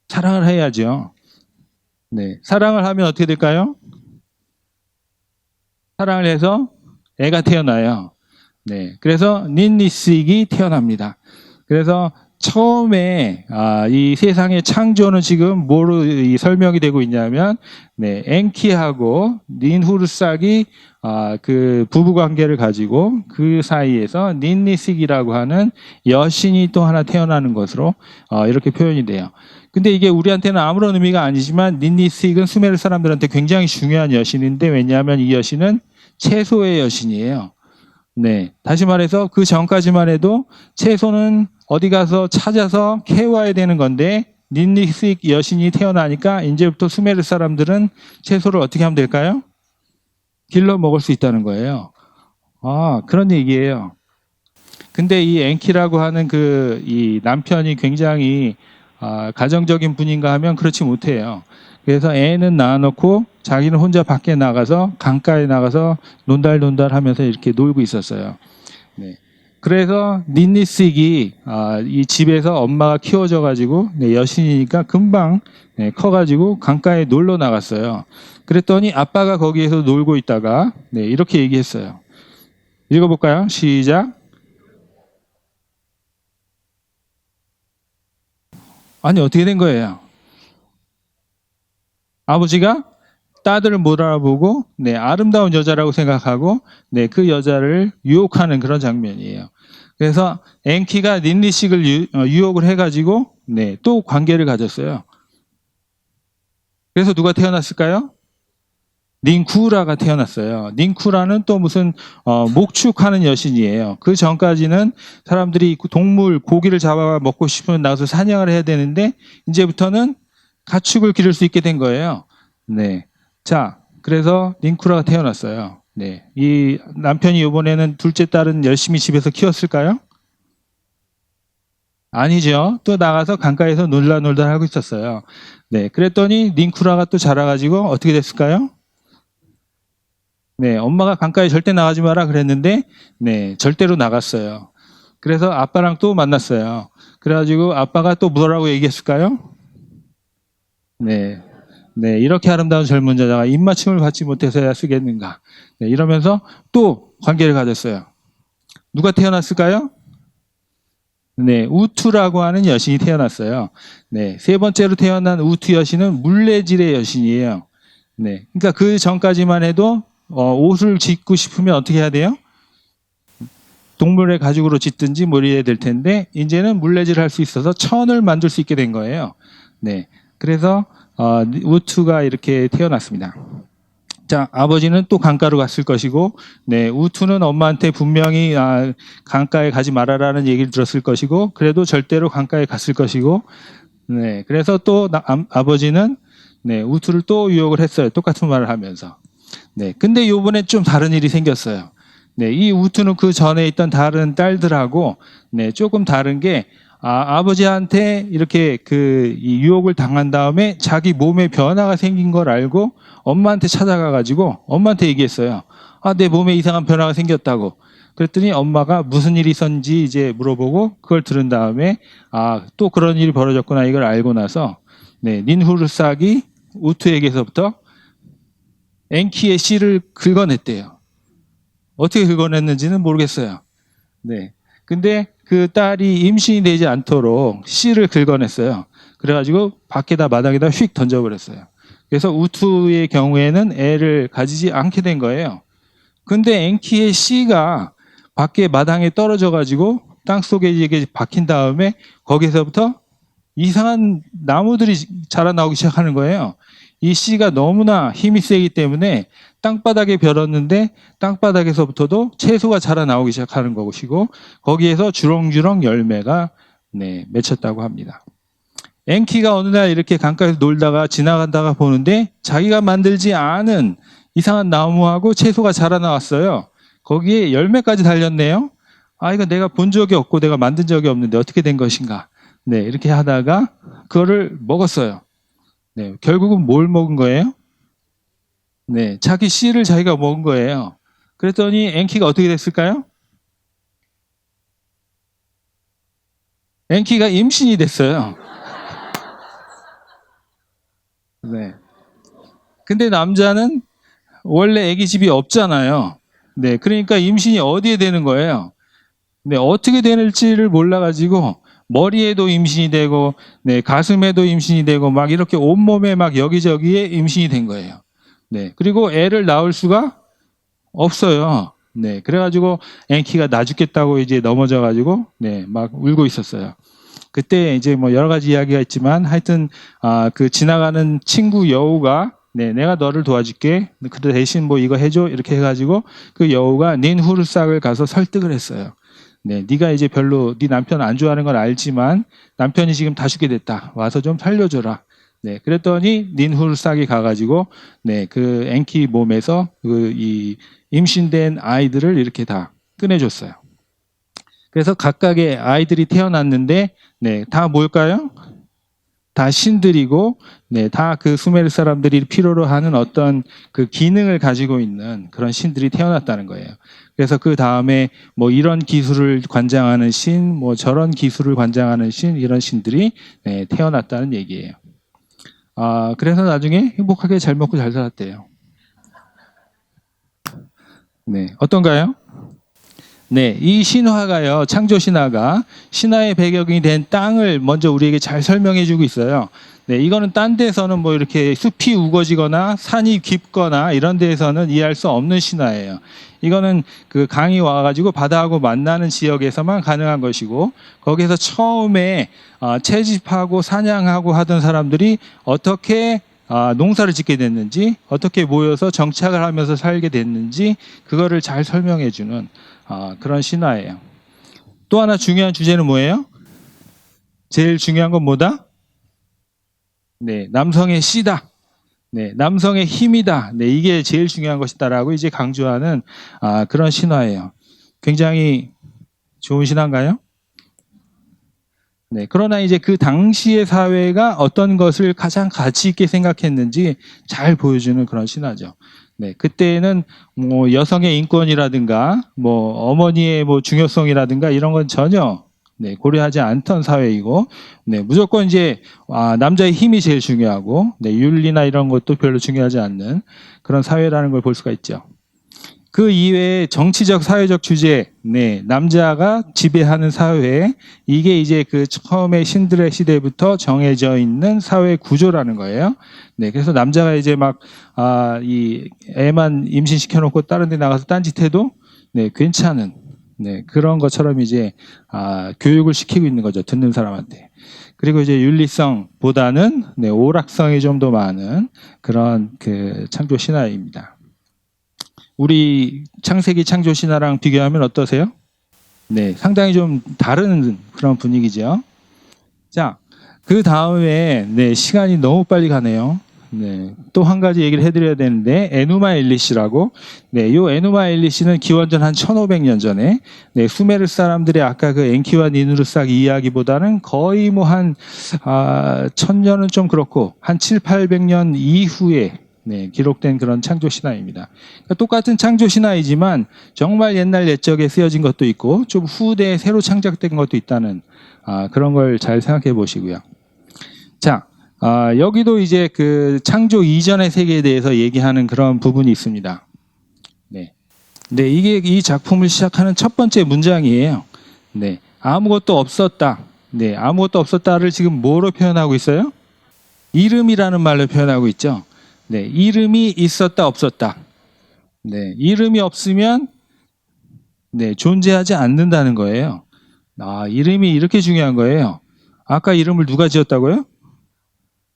사랑을 해야죠. 네. 사랑을 하면 어떻게 될까요? 사랑을 해서 애가 태어나요. 네. 그래서 닌니스익이 태어납니다. 그래서 처음에 이 세상의 창조는 지금 뭐로 설명이 되고 있냐면, 네, 엔키하고 닌후르삭이 그 부부 관계를 가지고 그 사이에서 닌니식이라고 하는 여신이 또 하나 태어나는 것으로 이렇게 표현이 돼요. 근데 이게 우리한테는 아무런 의미가 아니지만 닌니식은 수메르 사람들한테 굉장히 중요한 여신인데, 왜냐하면 이 여신은 채소의 여신이에요. 네. 다시 말해서 그 전까지만 해도 채소는 어디 가서 찾아서 캐와야 되는 건데, 닌니식 여신이 태어나니까 이제부터 수메르 사람들은 채소를 어떻게 하면 될까요? 길러 먹을 수 있다는 거예요. 그런 얘기예요. 근데 이 엔키라고 하는 이 남편이 굉장히 가정적인 분인가 하면 그렇지 못해요. 그래서 애는 낳아놓고 자기는 혼자 밖에 나가서 강가에 나가서 논달논달 하면서 이렇게 놀고 있었어요. 네. 그래서 닌니식이 이 집에서 엄마가 키워져 가지고 여신이니까 금방 커가지고 강가에 놀러 나갔어요. 그랬더니 아빠가 거기에서 놀고 있다가 이렇게 얘기했어요. 읽어볼까요? 시작. 아니 어떻게 된 거예요? 아버지가 딸들을 못 알아보고 아름다운 여자라고 생각하고 그 여자를 유혹하는 그런 장면이에요. 그래서 엔키가 닌리식을 유혹을 해가지고 또 관계를 가졌어요. 그래서 누가 태어났을까요? 닌쿠라가 태어났어요. 닌쿠라는 또 무슨 목축하는 여신이에요. 그 전까지는 사람들이 동물 고기를 잡아 먹고 싶으면 나가서 사냥을 해야 되는데 이제부터는 가축을 기를 수 있게 된 거예요. 네. 자, 그래서 닌쿠라가 태어났어요. 네. 이 남편이 이번에는 둘째 딸은 열심히 집에서 키웠을까요? 아니죠. 또 나가서 강가에서 놀다 하고 있었어요. 네. 그랬더니 닌쿠라가 또 자라가지고 어떻게 됐을까요? 네. 엄마가 강가에 절대 나가지 마라 그랬는데, 절대로 나갔어요. 그래서 아빠랑 또 만났어요. 그래가지고 아빠가 또 뭐라고 얘기했을까요? 네. 네. 이렇게 아름다운 젊은 여자가 입맞춤을 받지 못해서야 쓰겠는가. 네. 이러면서 또 관계를 가졌어요. 누가 태어났을까요? 네, 우투라고 하는 여신이 태어났어요. 네, 세 번째로 태어난 우투 여신은 물레질의 여신이에요. 네, 그러니까 그 전까지만 해도 옷을 짓고 싶으면 어떻게 해야 돼요? 동물의 가죽으로 짓든지 뭘 해야 될 텐데 이제는 물레질을 할 수 있어서 천을 만들 수 있게 된 거예요. 네, 그래서 우투가 이렇게 태어났습니다. 자, 아버지는 또 강가로 갔을 것이고, 우투는 엄마한테 분명히 강가에 가지 말아라는 얘기를 들었을 것이고, 그래도 절대로 강가에 갔을 것이고, 그래서 또 아버지는 우투를 또 유혹을 했어요. 똑같은 말을 하면서. 근데 요번에 좀 다른 일이 생겼어요. 이 우투는 그 전에 있던 다른 딸들하고 조금 다른 게 아버지한테 이렇게 이 유혹을 당한 다음에 자기 몸에 변화가 생긴 걸 알고 엄마한테 찾아가 가지고 엄마한테 얘기했어요. 내 몸에 이상한 변화가 생겼다고. 그랬더니 엄마가 무슨 일이 있었는지 이제 물어보고 그걸 들은 다음에 또 그런 일이 벌어졌구나 이걸 알고 나서 닌후르삭이 우투에게서부터 엔키의 씨를 긁어냈대요. 어떻게 긁어냈는지는 모르겠어요. 네. 근데 그 딸이 임신이 되지 않도록 씨를 긁어냈어요. 그래가지고 밖에다 마당에다 휙 던져버렸어요. 그래서 우투의 경우에는 애를 가지지 않게 된 거예요. 근데 엔키의 씨가 밖에 마당에 떨어져가지고 땅속에 이게 박힌 다음에 거기서부터 이상한 나무들이 자라나오기 시작하는 거예요. 이 씨가 너무나 힘이 세기 때문에 땅바닥에 별었는데 땅바닥에서부터도 채소가 자라나오기 시작하는 것이고 거기에서 주렁주렁 열매가 맺혔다고 합니다. 엔키가 어느 날 이렇게 강가에서 놀다가 지나간다가 보는데 자기가 만들지 않은 이상한 나무하고 채소가 자라나왔어요. 거기에 열매까지 달렸네요. 이거 내가 본 적이 없고 내가 만든 적이 없는데 어떻게 된 것인가. 이렇게 하다가 그거를 먹었어요. 결국은 뭘 먹은 거예요? 자기 씨를 자기가 먹은 거예요. 그랬더니 엔키가 어떻게 됐을까요? 엔키가 임신이 됐어요. 근데 남자는 원래 아기집이 없잖아요. 네, 그러니까 임신이 어디에 되는 거예요? 네, 어떻게 될지를 몰라가지고 머리에도 임신이 되고, 네, 가슴에도 임신이 되고, 막 이렇게 온몸에 막 여기저기에 임신이 된 거예요. 네, 그리고 애를 낳을 수가 없어요. 네, 그래가지고 앵키가 나 죽겠다고 이제 넘어져가지고, 네, 막 울고 있었어요. 그때 이제 뭐 여러 가지 이야기가 있지만 하여튼 그 지나가는 친구 여우가 네, 내가 너를 도와줄게. 그 대신 뭐 이거 해줘 이렇게 해가지고 그 여우가 닌후르삭을 가서 설득을 했어요. 네, 네가 이제 별로 네 남편 안 좋아하는 건 알지만 남편이 지금 다 죽게 됐다. 와서 좀 살려줘라. 네, 그랬더니 닌후르삭이 가가지고 네, 그 앵키 몸에서 그 이 임신된 아이들을 이렇게 다 꺼내줬어요. 그래서 각각의 아이들이 태어났는데, 네, 다 뭘까요? 다 신들이고, 네, 다 그 수메르 사람들이 필요로 하는 어떤 그 기능을 가지고 있는 그런 신들이 태어났다는 거예요. 그래서 그 다음에 뭐 이런 기술을 관장하는 신, 뭐 저런 기술을 관장하는 신, 이런 신들이 네, 태어났다는 얘기예요. 그래서 나중에 행복하게 잘 먹고 잘 살았대요. 네, 어떤가요? 네, 이 신화가요, 창조 신화가 신화의 배경이 된 땅을 먼저 우리에게 잘 설명해 주고 있어요. 네, 이거는 딴 데서는 뭐 이렇게 숲이 우거지거나 산이 깊거나 이런 데에서는 이해할 수 없는 신화예요. 이거는 그 강이 와가지고 바다하고 만나는 지역에서만 가능한 것이고, 거기서 처음에 채집하고 사냥하고 하던 사람들이 어떻게 농사를 짓게 됐는지, 어떻게 모여서 정착을 하면서 살게 됐는지, 그거를 잘 설명해 주는 그런 신화예요. 또 하나 중요한 주제는 뭐예요? 제일 중요한 건 뭐다? 네, 남성의 씨다. 네, 남성의 힘이다. 네, 이게 제일 중요한 것이다라고 이제 강조하는 그런 신화예요. 굉장히 좋은 신화인가요? 네, 그러나 이제 그 당시의 사회가 어떤 것을 가장 가치 있게 생각했는지 잘 보여주는 그런 신화죠. 네, 그때는 뭐 여성의 인권이라든가 뭐 어머니의 뭐 중요성이라든가 이런 건 전혀 네, 고려하지 않던 사회이고, 네, 무조건 이제 남자의 힘이 제일 중요하고, 네, 윤리나 이런 것도 별로 중요하지 않는 그런 사회라는 걸 볼 수가 있죠. 그 이외에 정치적, 사회적 주제, 네, 남자가 지배하는 사회, 이게 이제 그 처음에 신들의 시대부터 정해져 있는 사회 구조라는 거예요. 네, 그래서 남자가 이제 막, 이 애만 임신시켜놓고 다른 데 나가서 딴짓해도, 네, 괜찮은, 네, 그런 것처럼 이제, 교육을 시키고 있는 거죠. 듣는 사람한테. 그리고 이제 윤리성보다는, 네, 오락성이 좀 더 많은 그런 그 창조 신화입니다. 우리 창세기 창조 신화랑 비교하면 어떠세요? 네, 상당히 좀 다른 그런 분위기죠. 자, 그 다음에 네, 시간이 너무 빨리 가네요. 네, 또 한 가지 얘기를 해드려야 되는데 에누마 엘리시라고. 네, 요 에누마 엘리시는 기원전 한 1500년 전에 네, 수메르 사람들의 아까 그 엔키와 니누르삭 이야기보다는 거의 뭐 한 1000년은 좀 그렇고 한 7, 800년 이후에 네, 기록된 그런 창조 신화입니다. 그러니까 똑같은 창조 신화이지만 정말 옛날 옛적에 쓰여진 것도 있고 좀 후대에 새로 창작된 것도 있다는 그런 걸 잘 생각해 보시고요. 자, 여기도 이제 그 창조 이전의 세계에 대해서 얘기하는 그런 부분이 있습니다. 네, 네, 이게 이 작품을 시작하는 첫 번째 문장이에요. 네, 아무것도 없었다. 네, 아무것도 없었다를 지금 뭐로 표현하고 있어요? 이름이라는 말로 표현하고 있죠. 네, 이름이 있었다 없었다. 네, 이름이 없으면 네, 존재하지 않는다는 거예요. 이름이 이렇게 중요한 거예요. 아까 이름을 누가 지었다고요?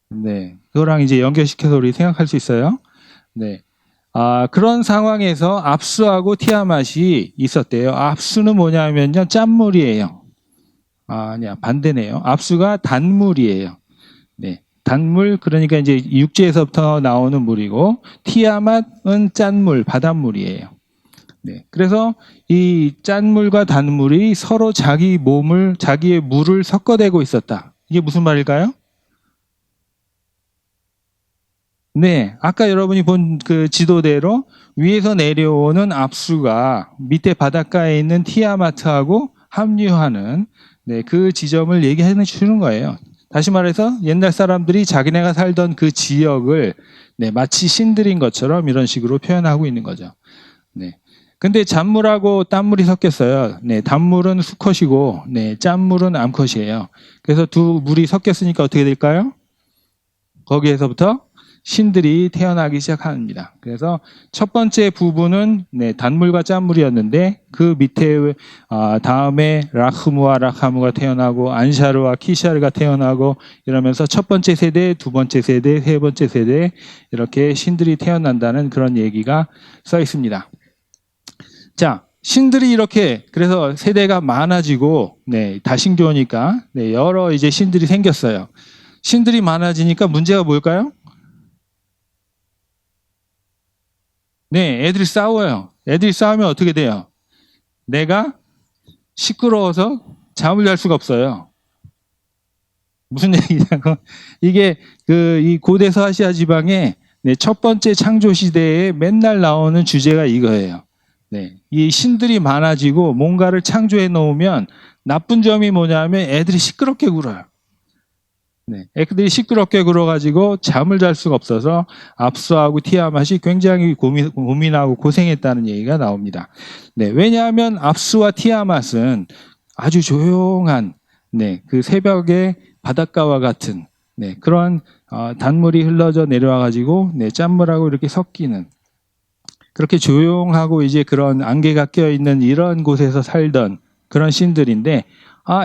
네, 그거랑 이제 연결시켜서 우리 생각할 수 있어요. 네, 그런 상황에서 압수하고 티아맛이 있었대요. 압수는 뭐냐면요, 짠물이에요. 아니야, 반대네요. 압수가 단물이에요. 네. 단물, 그러니까 이제 육지에서부터 나오는 물이고, 티아맛은 짠물, 바닷물이에요. 네. 그래서 이 짠물과 단물이 서로 자기의 물을 섞어대고 있었다. 이게 무슨 말일까요? 네. 아까 여러분이 본 그 지도대로 위에서 내려오는 압수가 밑에 바닷가에 있는 티아마트하고 합류하는 네, 그 지점을 얘기해 주는 거예요. 다시 말해서 옛날 사람들이 자기네가 살던 그 지역을 네, 마치 신들인 것처럼 이런 식으로 표현하고 있는 거죠. 네. 근데 잔물하고 딴물이 섞였어요. 네, 단물은 수컷이고, 네, 짠물은 암컷이에요. 그래서 두 물이 섞였으니까 어떻게 될까요? 거기에서부터 신들이 태어나기 시작합니다. 그래서 첫 번째 부분은 네, 단물과 짠물이었는데 그 밑에 다음에 라흐무와 라하무가 태어나고 안샤르와 키샤르가 태어나고 이러면서 첫 번째 세대, 두 번째 세대, 세 번째 세대 이렇게 신들이 태어난다는 그런 얘기가 써 있습니다. 자, 신들이 이렇게 그래서 세대가 많아지고 네, 다신교니까 네, 여러 이제 신들이 생겼어요. 신들이 많아지니까 문제가 뭘까요? 네, 애들이 싸워요. 애들이 싸우면 어떻게 돼요? 내가 시끄러워서 잠을 잘 수가 없어요. 무슨 얘기냐고? 이게 이 고대 서아시아 지방의 네, 첫 번째 창조 시대에 맨날 나오는 주제가 이거예요. 네, 이 신들이 많아지고 뭔가를 창조해 놓으면 나쁜 점이 뭐냐면 애들이 시끄럽게 굴어요. 네, 애들이 시끄럽게 굴어가지고 잠을 잘 수가 없어서 압수하고 티아맛이 굉장히 고민하고 고생했다는 얘기가 나옵니다. 네, 왜냐하면 압수와 티아맛은 아주 조용한 네, 그 새벽의 바닷가와 같은 네, 그런 단물이 흘러져 내려와가지고 네, 짠물하고 이렇게 섞이는 그렇게 조용하고 이제 그런 안개가 껴 있는 이런 곳에서 살던 그런 신들인데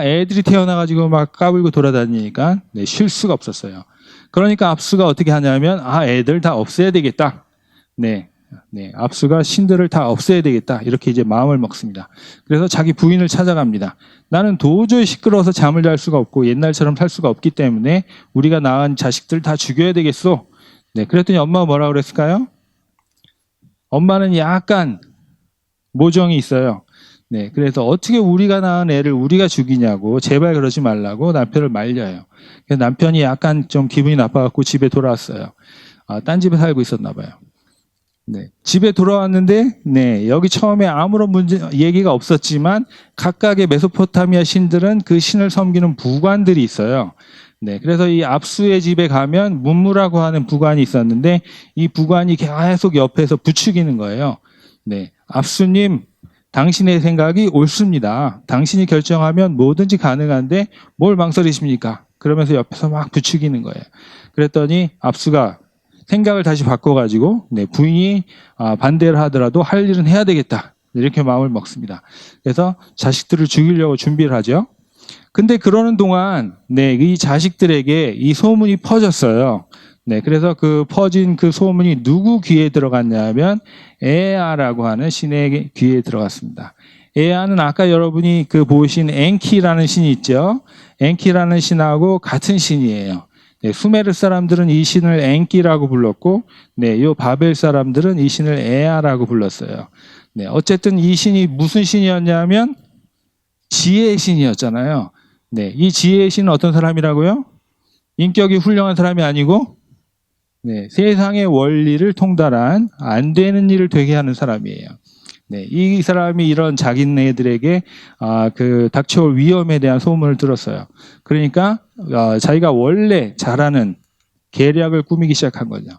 애들이 태어나가지고 막 까불고 돌아다니니까 네, 쉴 수가 없었어요. 그러니까 압수가 어떻게 하냐면 애들 다 없애야 되겠다. 네, 네, 압수가 신들을 다 없애야 되겠다. 이렇게 이제 마음을 먹습니다. 그래서 자기 부인을 찾아갑니다. 나는 도저히 시끄러워서 잠을 잘 수가 없고 옛날처럼 살 수가 없기 때문에 우리가 낳은 자식들 다 죽여야 되겠어. 네, 그랬더니 엄마가 뭐라고 그랬을까요? 엄마는 약간 모정이 있어요. 네, 그래서 어떻게 우리가 낳은 애를 우리가 죽이냐고 제발 그러지 말라고 남편을 말려요. 그래서 남편이 약간 좀 기분이 나빠갖고 집에 돌아왔어요. 딴 집에 살고 있었나 봐요. 네, 집에 돌아왔는데 네, 여기 처음에 아무런 얘기가 없었지만 각각의 메소포타미아 신들은 그 신을 섬기는 부관들이 있어요. 네, 그래서 이 압수의 집에 가면 문무라고 하는 부관이 있었는데 이 부관이 계속 옆에서 부추기는 거예요. 네, 압수님, 당신의 생각이 옳습니다. 당신이 결정하면 뭐든지 가능한데 뭘 망설이십니까? 그러면서 옆에서 막 부추기는 거예요. 그랬더니 압수가 생각을 다시 바꿔가지고 네, 부인이 반대를 하더라도 할 일은 해야 되겠다. 이렇게 마음을 먹습니다. 그래서 자식들을 죽이려고 준비를 하죠. 근데 그러는 동안 네, 이 자식들에게 이 소문이 퍼졌어요. 네, 그래서 그 퍼진 그 소문이 누구 귀에 들어갔냐면 에아라고 하는 신의 귀에 들어갔습니다. 에아는 아까 여러분이 그 보신 엔키라는 신이 있죠. 엔키라는 신하고 같은 신이에요. 네, 수메르 사람들은 이 신을 엔키라고 불렀고, 네, 요 바벨 사람들은 이 신을 에아라고 불렀어요. 네, 어쨌든 이 신이 무슨 신이었냐면 지혜의 신이었잖아요. 네, 이 지혜의 신은 어떤 사람이라고요? 인격이 훌륭한 사람이 아니고 네, 세상의 원리를 통달한 안 되는 일을 되게 하는 사람이에요. 네, 이 사람이 이런 자기네들에게 그 닥쳐올 위험에 대한 소문을 들었어요. 그러니까 자기가 원래 잘하는 계략을 꾸미기 시작한 거죠.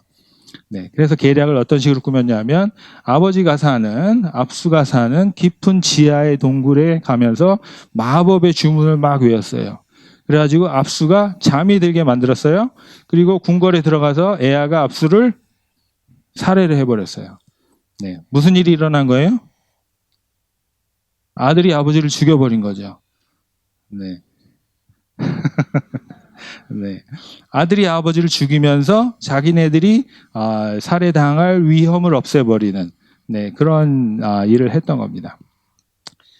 네, 그래서 계략을 어떤 식으로 꾸몄냐면 아버지가 사는 압수가 사는 깊은 지하의 동굴에 가면서 마법의 주문을 막 외웠어요. 그래가지고 압수가 잠이 들게 만들었어요. 그리고 궁궐에 들어가서 에아가 압수를 살해를 해버렸어요. 네, 무슨 일이 일어난 거예요? 아들이 아버지를 죽여버린 거죠. 네. 네. 아들이 아버지를 죽이면서 자기네들이 살해당할 위험을 없애버리는 네, 그런 일을 했던 겁니다.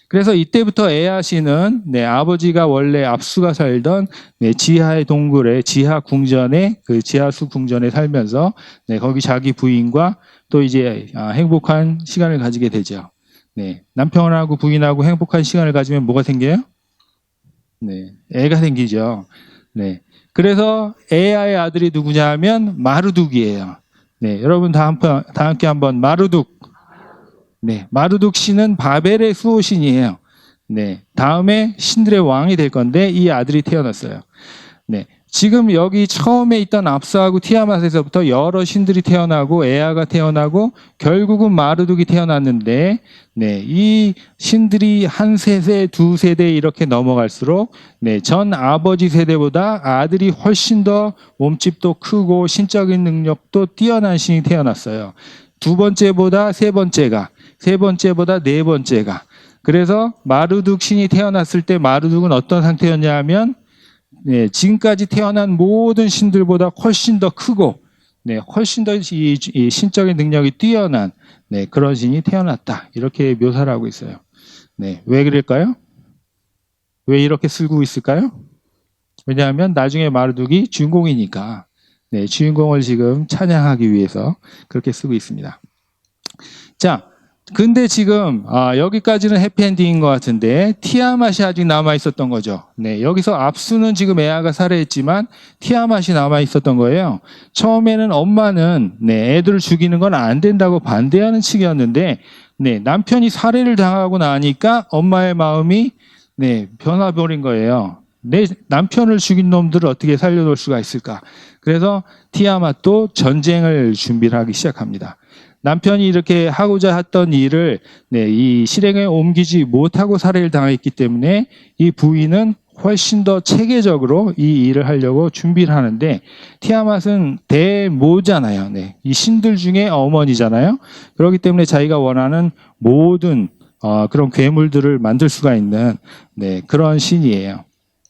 그래서 이때부터 에아 씨는 네, 아버지가 원래 압수가 살던 네, 지하의 동굴에 지하 궁전에 그 지하수 궁전에 살면서 네, 거기 자기 부인과 또 이제 행복한 시간을 가지게 되죠. 네, 남편하고 부인하고 행복한 시간을 가지면 뭐가 생겨요? 네, 애가 생기죠. 네, 그래서 에아의 아들이 누구냐 하면 마르둑이에요. 네, 여러분 다 함께 한번 마르둑. 네, 마르둑 씨는 바벨의 수호신이에요. 네, 다음에 신들의 왕이 될 건데 이 아들이 태어났어요. 네, 지금 여기 처음에 있던 압사하고 티아맛에서부터 여러 신들이 태어나고 에아가 태어나고 결국은 마르둑이 태어났는데, 네, 이 신들이 한 세대, 두 세대 이렇게 넘어갈수록, 네, 전 아버지 세대보다 아들이 훨씬 더 몸집도 크고 신적인 능력도 뛰어난 신이 태어났어요. 두 번째보다 세 번째가, 세 번째보다 네 번째가. 그래서 마르둑 신이 태어났을 때 마르둑은 어떤 상태였냐 하면, 네, 지금까지 태어난 모든 신들보다 훨씬 더 크고, 네, 훨씬 더 이 신적인 능력이 뛰어난, 네, 그런 신이 태어났다. 이렇게 묘사를 하고 있어요. 네, 왜 그럴까요? 왜 이렇게 쓰고 있을까요? 왜냐하면 나중에 마르둑이 주인공이니까, 네, 주인공을 지금 찬양하기 위해서 그렇게 쓰고 있습니다. 자, 근데 지금 여기까지는 해피엔딩인 것 같은데 티아맛이 아직 남아 있었던 거죠. 네, 여기서 압수는 지금 에아가 살해했지만 티아맛이 남아 있었던 거예요. 처음에는 엄마는 네, 애들을 죽이는 건 안 된다고 반대하는 측이었는데, 네, 남편이 살해를 당하고 나니까 엄마의 마음이 네, 변화버린 거예요. 내 남편을 죽인 놈들을 어떻게 살려놓을 수가 있을까? 그래서 티아맛도 전쟁을 준비를 하기 시작합니다. 남편이 이렇게 하고자 했던 일을 네, 이 실행에 옮기지 못하고 살해를 당했기 때문에 이 부인은 훨씬 더 체계적으로 이 일을 하려고 준비를 하는데, 티아맛은 대모잖아요. 네, 이 신들 중에 어머니잖아요. 그렇기 때문에 자기가 원하는 모든 그런 괴물들을 만들 수가 있는 네, 그런 신이에요.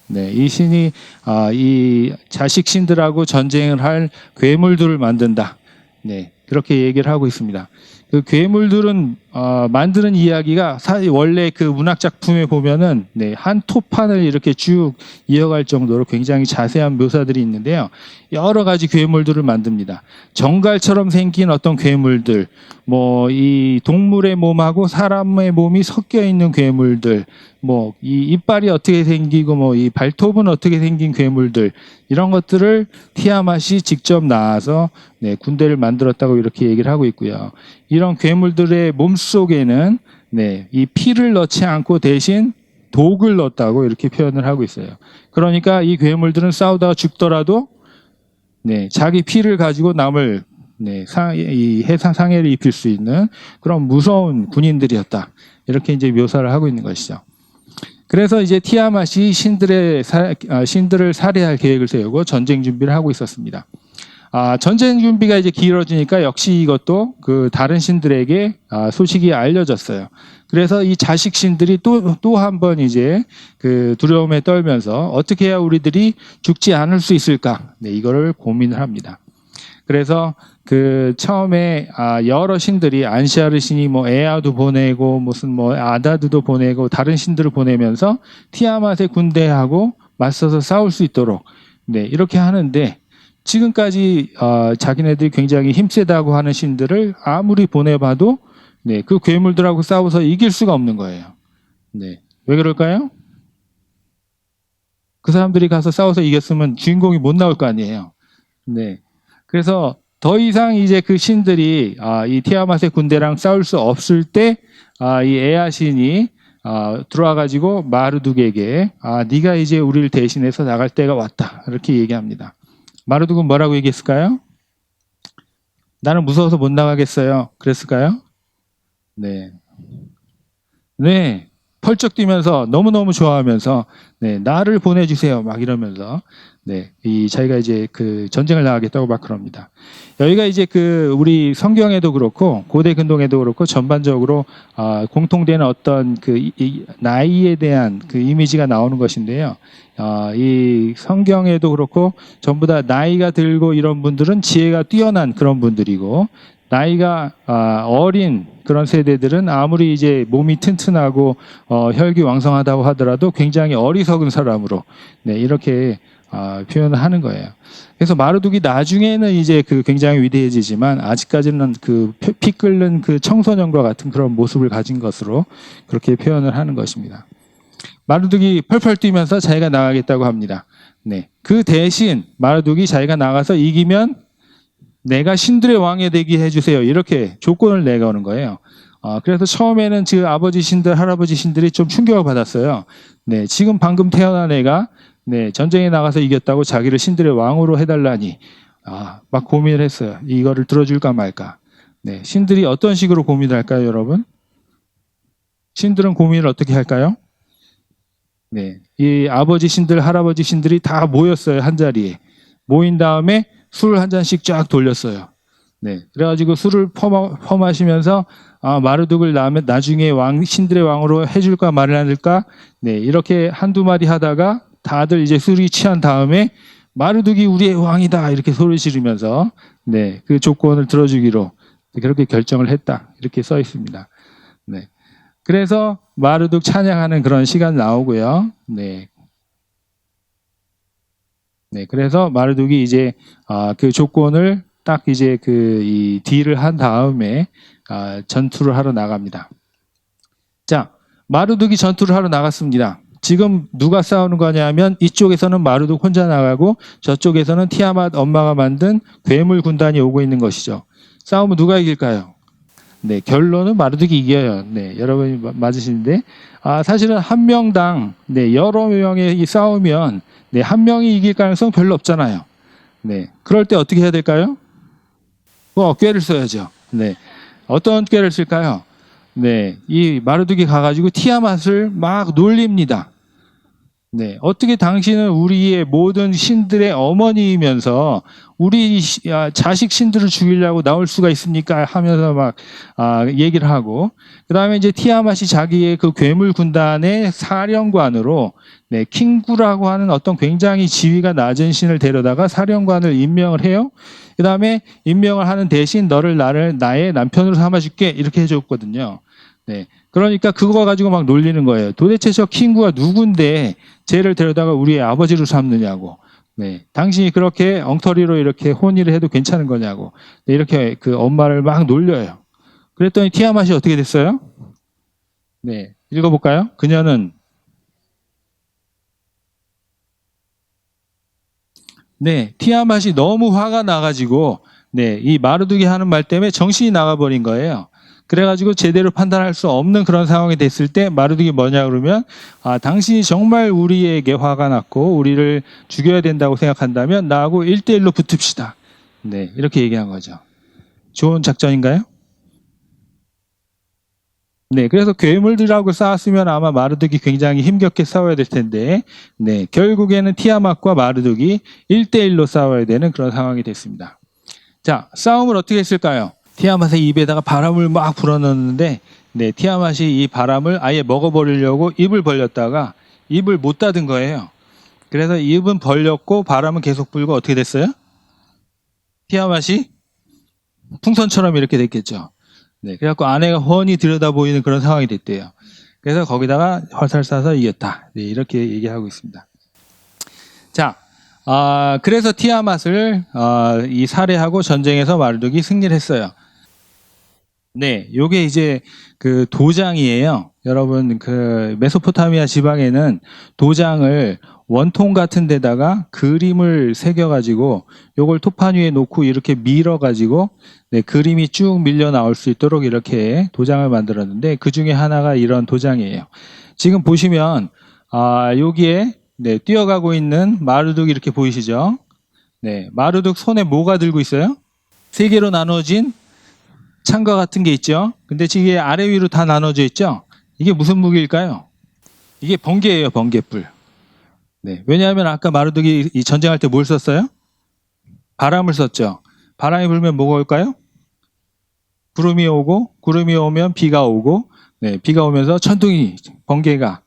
네, 이 신이 이 자식 신들하고 전쟁을 할 괴물들을 만든다. 네, 그렇게 얘기를 하고 있습니다. 그 괴물들은 만드는 이야기가 원래 그 문학 작품에 보면은 네, 한 토판을 이렇게 쭉 이어갈 정도로 굉장히 자세한 묘사들이 있는데요. 여러 가지 괴물들을 만듭니다. 정갈처럼 생긴 어떤 괴물들, 뭐 이 동물의 몸하고 사람의 몸이 섞여 있는 괴물들, 뭐 이 이빨이 어떻게 생기고 뭐 이 발톱은 어떻게 생긴 괴물들, 이런 것들을 티아맛이 직접 나와서 네, 군대를 만들었다고 이렇게 얘기를 하고 있고요. 이런 괴물들의 몸 속에는 네, 이 피를 넣지 않고 대신 독을 넣었다고 이렇게 표현을 하고 있어요. 그러니까 이 괴물들은 싸우다가 죽더라도 네, 자기 피를 가지고 남을 네, 이 해상 상해를 입힐 수 있는 그런 무서운 군인들이었다. 이렇게 이제 묘사를 하고 있는 것이죠. 그래서 이제 티아맛이 신들을 살해할 계획을 세우고 전쟁 준비를 하고 있었습니다. 전쟁 준비가 이제 길어지니까 역시 이것도 그 다른 신들에게 소식이 알려졌어요. 그래서 이 자식 신들이 또 한 번 이제 그 두려움에 떨면서 어떻게 해야 우리들이 죽지 않을 수 있을까? 네, 이거를 고민을 합니다. 그래서 그 처음에 여러 신들이 안시아르 신이 뭐 에아도 보내고 무슨 뭐 아다드도 보내고 다른 신들을 보내면서 티아맛의 군대하고 맞서서 싸울 수 있도록 네, 이렇게 하는데, 지금까지 자기네들이 굉장히 힘세다고 하는 신들을 아무리 보내봐도 네, 그 괴물들하고 싸워서 이길 수가 없는 거예요. 네, 왜 그럴까요? 그 사람들이 가서 싸워서 이겼으면 주인공이 못 나올 거 아니에요. 네, 그래서 더 이상 이제 그 신들이 이 티아맛의 군대랑 싸울 수 없을 때 이 에아 신이 들어와가지고 마르둑에게 네가 이제 우리를 대신해서 나갈 때가 왔다, 이렇게 얘기합니다. 마르둑은 뭐라고 얘기했을까요? 나는 무서워서 못 나가겠어요. 그랬을까요? 네. 네. 펄쩍 뛰면서 너무너무 좋아하면서 네, 나를 보내주세요. 막 이러면서 네, 이 자기가 이제 그 전쟁을 나가겠다고 막 그럽니다. 여기가 이제 그 우리 성경에도 그렇고 고대 근동에도 그렇고 전반적으로 공통되는 어떤 그 이 나이에 대한 그 이미지가 나오는 것인데요. 이 성경에도 그렇고 전부 다 나이가 들고 이런 분들은 지혜가 뛰어난 그런 분들이고, 나이가 어린 그런 세대들은 아무리 이제 몸이 튼튼하고 혈기왕성하다고 하더라도 굉장히 어리석은 사람으로 네, 이렇게 표현을 하는 거예요. 그래서 마르둑이 나중에는 이제 그 굉장히 위대해지지만 아직까지는 그 피 끓는 그 청소년과 같은 그런 모습을 가진 것으로 그렇게 표현을 하는 것입니다. 마르둑이 펄펄 뛰면서 자기가 나가겠다고 합니다. 네, 그 대신 마르둑이 자기가 나가서 이기면 내가 신들의 왕이 되게 해주세요, 이렇게 조건을 내거는 거예요. 그래서 처음에는 지금 아버지 신들, 할아버지 신들이 좀 충격을 받았어요. 네, 지금 방금 태어난 애가 네, 전쟁에 나가서 이겼다고 자기를 신들의 왕으로 해달라니 막 고민을 했어요. 이거를 들어줄까 말까. 네, 신들이 어떤 식으로 고민을 할까요, 여러분? 신들은 고민을 어떻게 할까요? 네, 이 아버지 신들, 할아버지 신들이 다 모였어요, 한 자리에. 모인 다음에 술 한 잔씩 쫙 돌렸어요. 네, 그래가지고 술을 퍼마시면서 마르둑을 나중에 신들의 왕으로 해줄까 말을까. 네, 이렇게 한두 마디 하다가 다들 이제 술이 취한 다음에 마르둑이 우리의 왕이다 이렇게 소리 지르면서 네, 그 조건을 들어주기로 그렇게 결정을 했다 이렇게 써 있습니다. 네, 그래서 마르둑 찬양하는 그런 시간 나오고요. 네. 네, 그래서 마르둑이 이제 그 조건을 딱 이제 이 딜을 한 다음에 전투를 하러 나갑니다. 자, 마르둑이 전투를 하러 나갔습니다. 지금 누가 싸우는 거냐면 이쪽에서는 마르둑 혼자 나가고 저쪽에서는 티아맛 엄마가 만든 괴물 군단이 오고 있는 것이죠. 싸우면 누가 이길까요? 네, 결론은 마르둑이 이겨요. 네, 여러분이 맞으시는데 사실은 한 명당 여러 명이 싸우면 한 명이 이길 가능성 별로 없잖아요. 네, 그럴 때 어떻게 해야 될까요? 꾀를 써야죠. 네, 어떤 꾀를 쓸까요? 네, 이 마르둑이 가가지고 티아맛을 막 놀립니다. 네, 어떻게 당신은 우리의 모든 신들의 어머니이면서 우리 자식 신들을 죽이려고 나올 수가 있습니까? 하면서 막 얘기를 하고, 그 다음에 이제 티아맛이 자기의 그 괴물 군단의 사령관으로 킹구라고 하는 어떤 굉장히 지위가 낮은 신을 데려다가 사령관을 임명을 해요. 그 다음에 임명을 하는 대신 너를 나의 남편으로 삼아줄게 이렇게 해줬거든요. 네, 그러니까 그거 가지고 막 놀리는 거예요. 도대체 저 킹구가 누군데 쟤를 데려다가 우리의 아버지로 삼느냐고. 네, 당신이 그렇게 엉터리로 이렇게 혼의를 해도 괜찮은 거냐고. 네, 이렇게 그 엄마를 막 놀려요. 그랬더니 티아맛이 어떻게 됐어요? 네, 읽어볼까요? 그녀는 티아맛이 너무 화가 나가지고 이 마르둑이 하는 말 때문에 정신이 나가버린 거예요. 그래가지고 제대로 판단할 수 없는 그런 상황이 됐을 때 마르둑이 뭐냐 그러면 당신이 정말 우리에게 화가 났고 우리를 죽여야 된다고 생각한다면 나하고 1대1로 붙읍시다. 네, 이렇게 얘기한 거죠. 좋은 작전인가요? 네, 그래서 괴물들하고 싸웠으면 아마 마르둑이 굉장히 힘겹게 싸워야 될 텐데 결국에는 티아맛과 마르둑이 1대1로 싸워야 되는 그런 상황이 됐습니다. 자, 싸움을 어떻게 했을까요? 티아맛의 입에다가 바람을 막 불어넣는데 티아맛이 이 바람을 아예 먹어버리려고 입을 벌렸다가 입을 못 닫은 거예요. 그래서 입은 벌렸고 바람은 계속 불고 어떻게 됐어요? 티아맛이 풍선처럼 이렇게 됐겠죠. 네, 그래갖고 아내가 훤히 들여다보이는 그런 상황이 됐대요. 그래서 거기다가 화살 쏴서 이겼다. 네, 이렇게 얘기하고 있습니다. 자, 그래서 티아맛을 이 살해하고 전쟁에서 마르둑이 승리를 했어요. 네, 요게 이제 그 도장이에요. 여러분 그 메소포타미아 지방에는 도장을 원통 같은 데다가 그림을 새겨가지고 요걸 토판 위에 놓고 이렇게 밀어가지고 그림이 쭉 밀려 나올 수 있도록 이렇게 도장을 만들었는데 그 중에 하나가 이런 도장이에요. 지금 보시면 여기에 뛰어가고 있는 마르둑 이렇게 보이시죠? 네, 마르둑 손에 뭐가 들고 있어요? 세 개로 나눠진 창과 같은 게 있죠. 근데 지금 이게 아래 위로 다 나눠져 있죠. 이게 무슨 무기일까요? 이게 번개예요, 번개불. 네, 왜냐하면 아까 마르둑이 이 전쟁할 때 뭘 썼어요? 바람을 썼죠. 바람이 불면 뭐가 올까요? 구름이 오고, 구름이 오면 비가 오고, 비가 오면서 천둥이, 번개가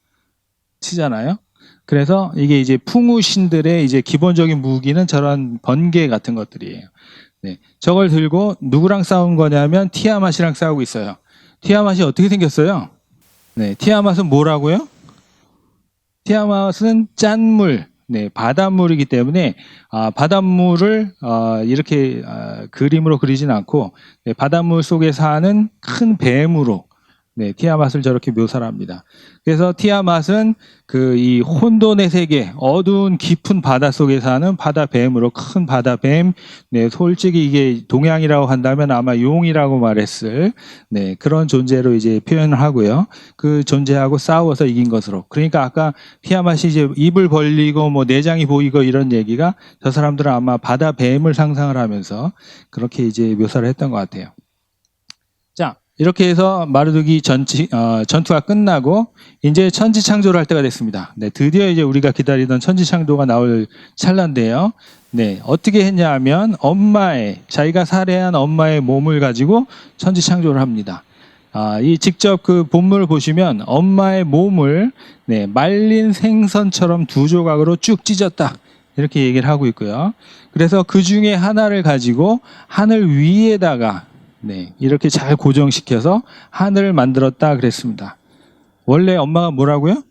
치잖아요. 그래서 이게 이제 풍우신들의 이제 기본적인 무기는 저런 번개 같은 것들이에요. 네, 저걸 들고 누구랑 싸운 거냐면 티아맛이랑 싸우고 있어요. 티아맛이 어떻게 생겼어요? 네, 티아맛은 뭐라고요? 티아맛은 짠물, 바닷물이기 때문에 바닷물을 이렇게 그림으로 그리진 않고 바닷물 속에 사는 큰 뱀으로 네, 티아맛을 저렇게 묘사를 합니다. 그래서 티아맛은 그 이 혼돈의 세계, 어두운 깊은 바다 속에 사는 바다 뱀으로 큰 바다 뱀, 네, 솔직히 이게 동양이라고 한다면 아마 용이라고 말했을, 네, 그런 존재로 이제 표현을 하고요. 그 존재하고 싸워서 이긴 것으로. 그러니까 아까 티아맛이 이제 입을 벌리고 뭐 내장이 보이고 이런 얘기가 저 사람들은 아마 바다 뱀을 상상을 하면서 그렇게 이제 묘사를 했던 것 같아요. 자, 이렇게 해서 마르두기 전투가 끝나고 이제 천지창조를 할 때가 됐습니다. 네, 드디어 이제 우리가 기다리던 천지창조가 나올 찰나인데요. 네, 어떻게 했냐 하면 자기가 살해한 엄마의 몸을 가지고 천지창조를 합니다. 이 직접 그 본문을 보시면 엄마의 몸을 네, 말린 생선처럼 두 조각으로 쭉 찢었다. 이렇게 얘기를 하고 있고요. 그래서 그 중에 하나를 가지고 하늘 위에다가 네, 이렇게 잘 고정시켜서 하늘을 만들었다 그랬습니다. 원래 엄마가 뭐라고요?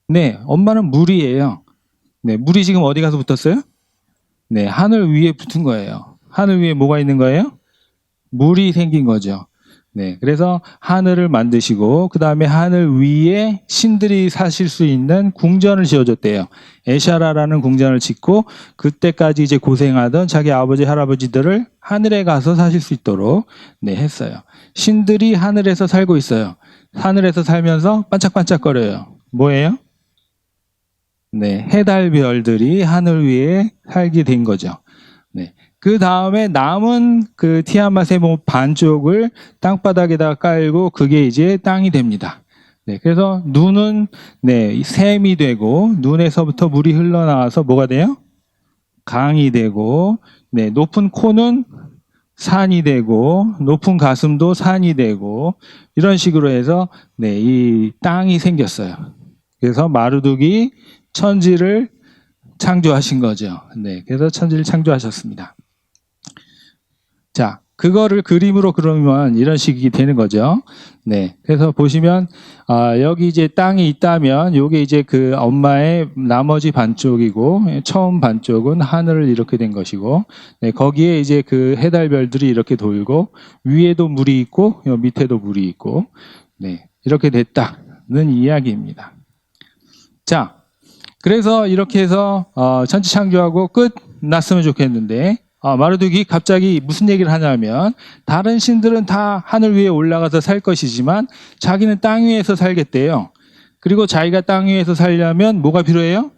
네, 엄마는 물이에요. 네, 물이 지금 어디 가서 붙었어요? 네, 하늘 위에 붙은 거예요. 하늘 위에 뭐가 있는 거예요? 물이 생긴 거죠. 네, 그래서 하늘을 만드시고 그 다음에 하늘 위에 신들이 사실 수 있는 궁전을 지어줬대요. 에샤라라는 궁전을 짓고 그때까지 이제 고생하던 자기 아버지 할아버지들을 하늘에 가서 사실 수 있도록 네, 했어요. 신들이 하늘에서 살고 있어요. 하늘에서 살면서 반짝반짝거려요. 뭐예요? 네, 해달별들이 하늘 위에 살게 된 거죠. 네. 그 다음에 남은 그 티아맛의 몸 반쪽을 땅바닥에다가 깔고 그게 이제 땅이 됩니다. 네, 그래서 눈은 네, 샘이 되고 눈에서부터 물이 흘러나와서 뭐가 돼요? 강이 되고 네, 높은 코는 산이 되고 높은 가슴도 산이 되고 이런 식으로 해서 네, 이 땅이 생겼어요. 그래서 마르둑이 천지를 창조하신 거죠. 네, 그래서 천지를 창조하셨습니다. 자, 그거를 그림으로 그러면 이런 식이 되는 거죠. 네. 그래서 보시면, 여기 이제 땅이 있다면, 요게 이제 그 엄마의 나머지 반쪽이고, 처음 반쪽은 하늘을 이렇게 된 것이고, 네, 거기에 이제 그 해달별들이 이렇게 돌고, 위에도 물이 있고, 밑에도 물이 있고, 네. 이렇게 됐다는 이야기입니다. 자, 그래서 이렇게 해서, 천지창조하고 끝났으면 좋겠는데, 마르둑이 갑자기 무슨 얘기를 하냐면 다른 신들은 다 하늘 위에 올라가서 살 것이지만 자기는 땅 위에서 살겠대요. 그리고 자기가 땅 위에서 살려면 뭐가 필요해요?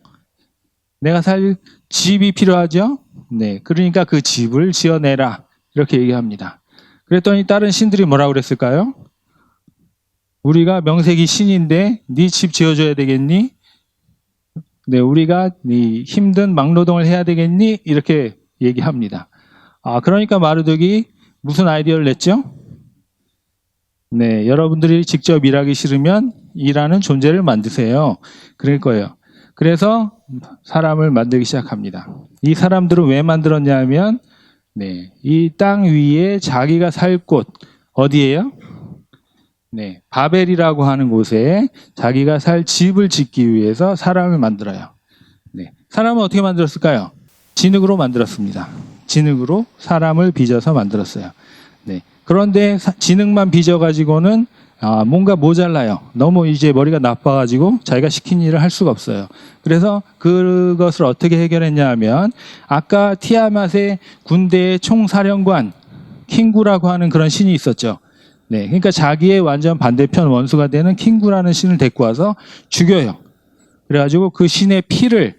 내가 살 집이 필요하죠. 네, 그러니까 그 집을 지어내라 이렇게 얘기합니다. 그랬더니 다른 신들이 뭐라고 그랬을까요? 우리가 명색이 신인데 네 집 지어줘야 되겠니? 네, 우리가 네 힘든 막노동을 해야 되겠니? 이렇게 얘기합니다. 그러니까 마르둑이 무슨 아이디어를 냈죠? 네, 여러분들이 직접 일하기 싫으면 일하는 존재를 만드세요. 그럴 거예요. 그래서 사람을 만들기 시작합니다. 이 사람들은 왜 만들었냐면, 네, 이 땅 위에 자기가 살 곳, 어디예요? 네, 바벨이라고 하는 곳에 자기가 살 집을 짓기 위해서 사람을 만들어요. 네, 사람은 어떻게 만들었을까요? 진흙으로 만들었습니다. 진흙으로 사람을 빚어서 만들었어요. 네. 그런데 진흙만 빚어가지고는 뭔가 모자라요. 너무 이제 머리가 나빠가지고 자기가 시킨 일을 할 수가 없어요. 그래서 그것을 어떻게 해결했냐 하면 아까 티아맛의 군대의 총사령관 킹구라고 하는 그런 신이 있었죠. 네. 그러니까 자기의 완전 반대편 원수가 되는 킹구라는 신을 데리고 와서 죽여요. 그래가지고 그 신의 피를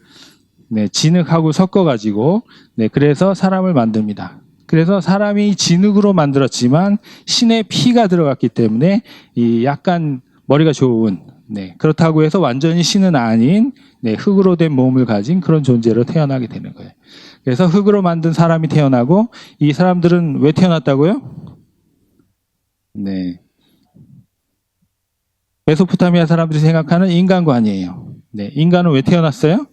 네, 진흙하고 섞어가지고, 네, 그래서 사람을 만듭니다. 그래서 사람이 진흙으로 만들었지만 신의 피가 들어갔기 때문에 이 약간 머리가 좋은, 네, 그렇다고 해서 완전히 신은 아닌, 네, 흙으로 된 몸을 가진 그런 존재로 태어나게 되는 거예요. 그래서 흙으로 만든 사람이 태어나고 이 사람들은 왜 태어났다고요? 네. 메소포타미아 사람들이 생각하는 인간관이에요. 네, 인간은 왜 태어났어요?